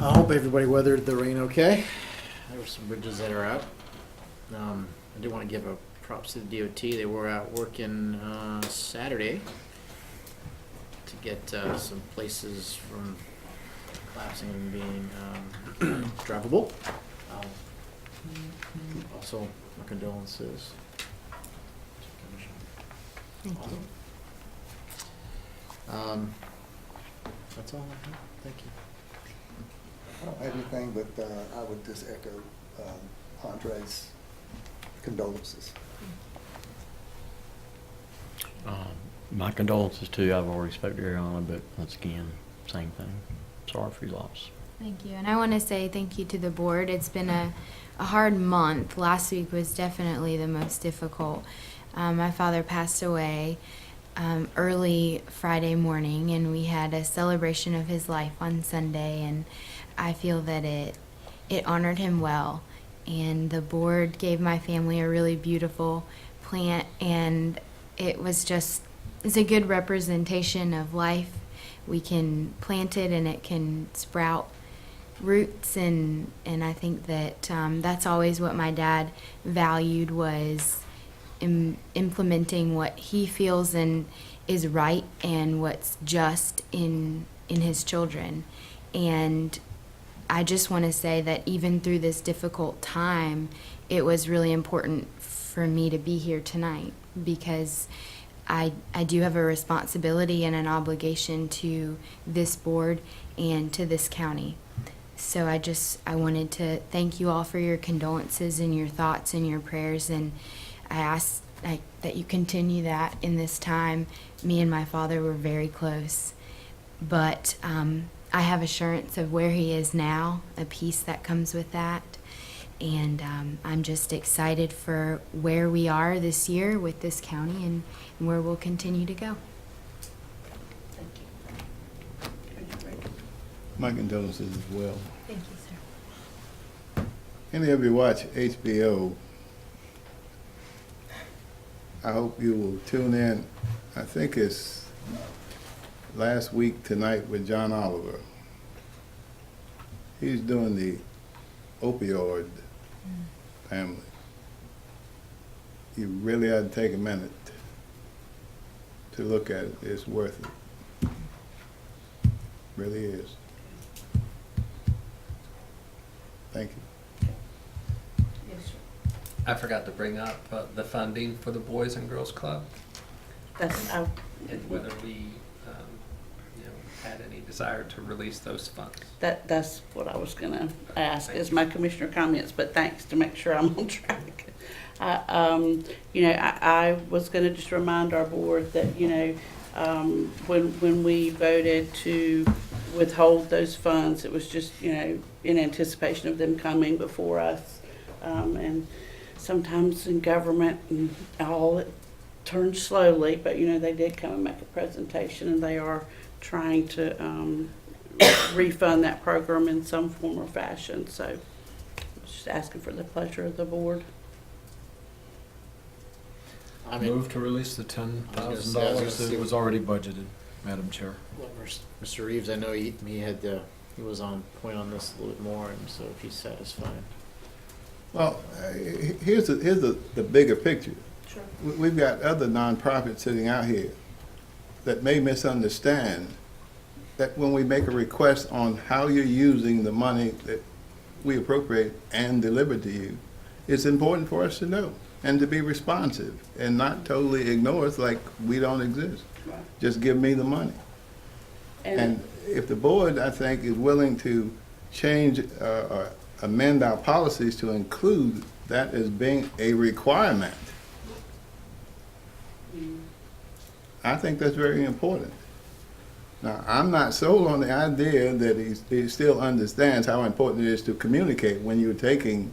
I hope everybody weathered the rain okay. There were some bridges that are out. I do want to give a props to the DOT. They were out working Saturday to get some places from collapsing and being drivable. Also, my condolences. Thank you. That's all I have. Thank you. I don't have anything, but I would just echo Andre's condolences. My condolences too. I've already spoke to Ariana, but once again, same thing. Sorry for your loss. Thank you. And I want to say thank you to the board. It's been a hard month. Last week was definitely the most difficult. My father passed away early Friday morning, and we had a celebration of his life on Sunday, and I feel that it honored him well. And the board gave my family a really beautiful plant, and it's a good representation of life. We can plant it and it can sprout roots, and I think that that's always what my dad valued, was implementing what he feels and is right and what's just in his children. And I just want to say that even through this difficult time, it was really important for me to be here tonight because I do have a responsibility and an obligation to this board and to this county. So I wanted to thank you all for your condolences and your thoughts and your prayers, and I ask that you continue that in this time. Me and my father were very close, but I have assurance of where he is now, a peace that comes with that, and I'm just excited for where we are this year with this county and where we'll continue to go. My condolences as well. Thank you, sir. Any of you watch HBO, I hope you will tune in. I think it's Last Week Tonight with John Oliver. He's doing the opioid family. You really ought to take a minute to look at it. It's worth it. Really is. Thank you. I forgot to bring up the funding for the Boys and Girls Club That's, I, and whether we had any desire to release those funds. that's what I was gonna ask, is my commissioner comments, but thanks to make sure I'm on track. I was gonna just remind our board that, when we voted to withhold those funds, it was just, in anticipation of them coming before us. And sometimes in government and all, it turns slowly, but, they did come and make a presentation, and they are trying to refund that program in some form or fashion. So just asking for the pleasure of the board. I move to release the $10,000 that was already budgeted, Madam Chair. Mr. Reeves, I know he was on point on this a little bit more, and so if he's satisfied. Well, here's the bigger picture. Sure. We've got other nonprofits sitting out here that may misunderstand that when we make a request on how you're using the money that we appropriate and deliver to you, it's important for us to know and to be responsive and not totally ignore us like we don't exist. Right. Just give me the money. And if the board, I think, is willing to change or amend our policies to include that as being a requirement, I think that's very important. Now, I'm not sold on the idea that he still understands how important it is to communicate when you're taking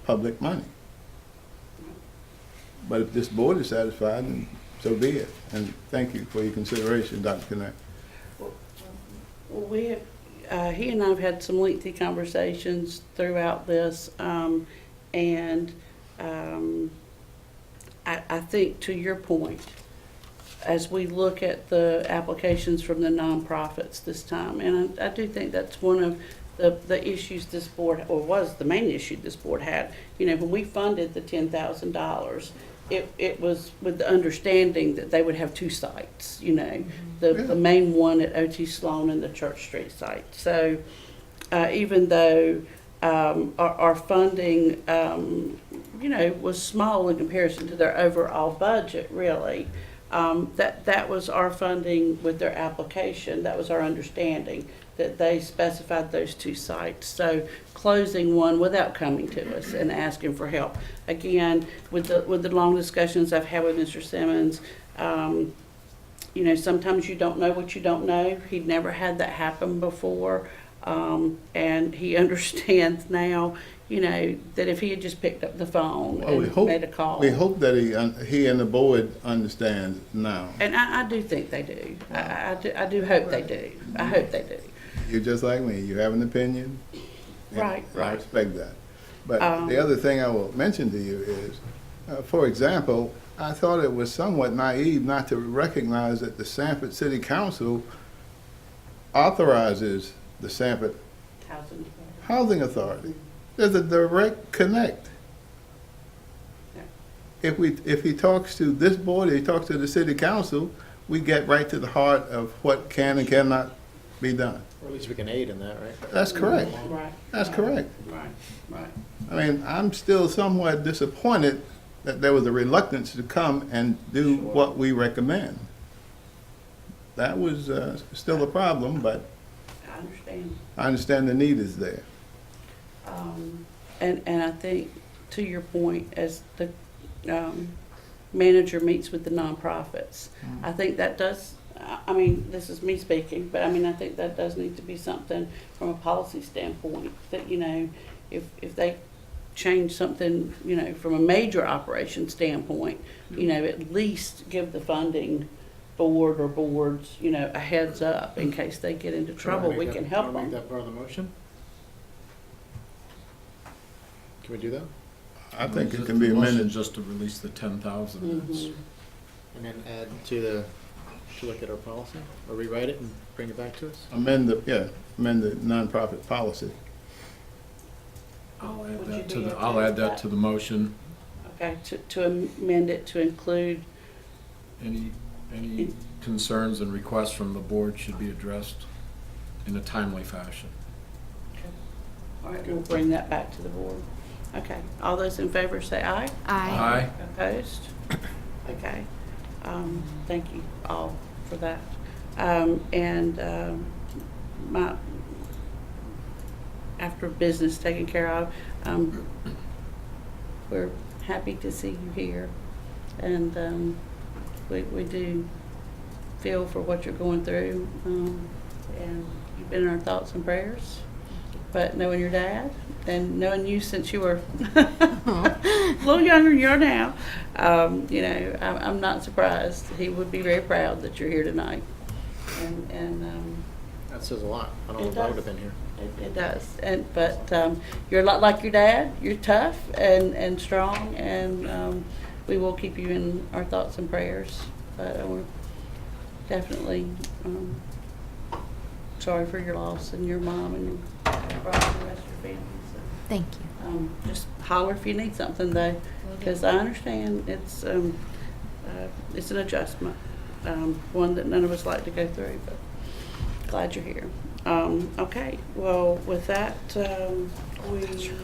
public money. But if this board is satisfied, then so be it. And thank you for your consideration, Dr. Connect. Well, we have, he and I have had some lengthy conversations throughout this, I think to your point, as we look at the applications from the nonprofits this time, and I do think that's one of the issues this board, or was the main issue this board had. When we funded the $10,000, it was with the understanding that they would have two sites, the main one at O.T. Sloan and the Church Street site. So even though our funding, was small in comparison to their overall budget, really, that was our funding with their application. That was our understanding, that they specified those two sites. So closing one without coming to us and asking for help. Again, with the long discussions I've had with Mr. Simmons, sometimes you don't know what you don't know. He'd never had that happen before. And he understands now, that if he had just picked up the phone and made a call. We hope that he and the board understand now. And I do think they do. I do hope they do. I hope they do. You're just like me. You have an opinion. Right. I respect that. But the other thing I will mention to you is, for example, I thought it was somewhat naive not to recognize that the Sanford City Council authorizes the Sanford Housing Authority. There's a direct connect. If he talks to this board, he talks to the City Council, we get right to the heart of what can and cannot be done. Or at least we can aid in that, right? That's correct. Right. That's correct. Right. I mean, I'm still somewhat disappointed that there was a reluctance to come and do what we recommend. That was still a problem, but I understand. I understand the need is there. And I think, to your point, as the manager meets with the nonprofits, I think that does, I mean, this is me speaking, but I mean, I think that does need to be something from a policy standpoint, that, you know, if they change something, you know, from a major operation standpoint, you know, at least give the funding board or boards, you know, a heads up in case they get into trouble, we can help Can we make them. that part of the motion? Can we do that? I think it can be amended. Just to release the 10,000. Mhm. And then add to look at our policy, or rewrite it and bring it back to us? Amend the nonprofit policy. I'll add Would you that be to the, okay I'll with add that that? to the motion. Okay, to amend it to include, Any concerns and requests from the board should be addressed in a timely fashion. all right, we'll bring that back to the board. Okay, all those in favor say aye. Aye. Opposed? Okay, thank you all for that. After business taken care of, we're happy to see you here. And we do feel for what you're going through. And you've been in our thoughts and prayers. But knowing your dad and knowing you since you were a little younger than you are now, you know, I'm not surprised. He would be very proud that you're here tonight. And That says a lot. I don't know It if I would does. have been here. it does. But you're a lot like your dad. You're tough and strong, and we will keep you in our thoughts and prayers. But we're definitely sorry for your loss and your mom and your brother and the rest of your family. So, Thank you. just holler if you need something, though, because I understand it's an adjustment, one that none of us like to go through. But glad you're here. Okay, well, with that, we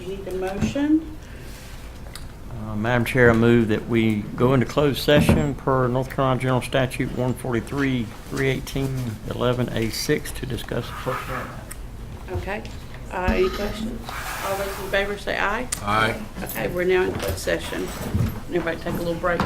need a motion. Madam Chair, I move that we go into closed session per North Carolina General Statute 143, 318, 11A6 to discuss personnel matters. Okay, any questions? All those in favor say aye. Aye. Okay, we're now in closed session. Everybody take a little break.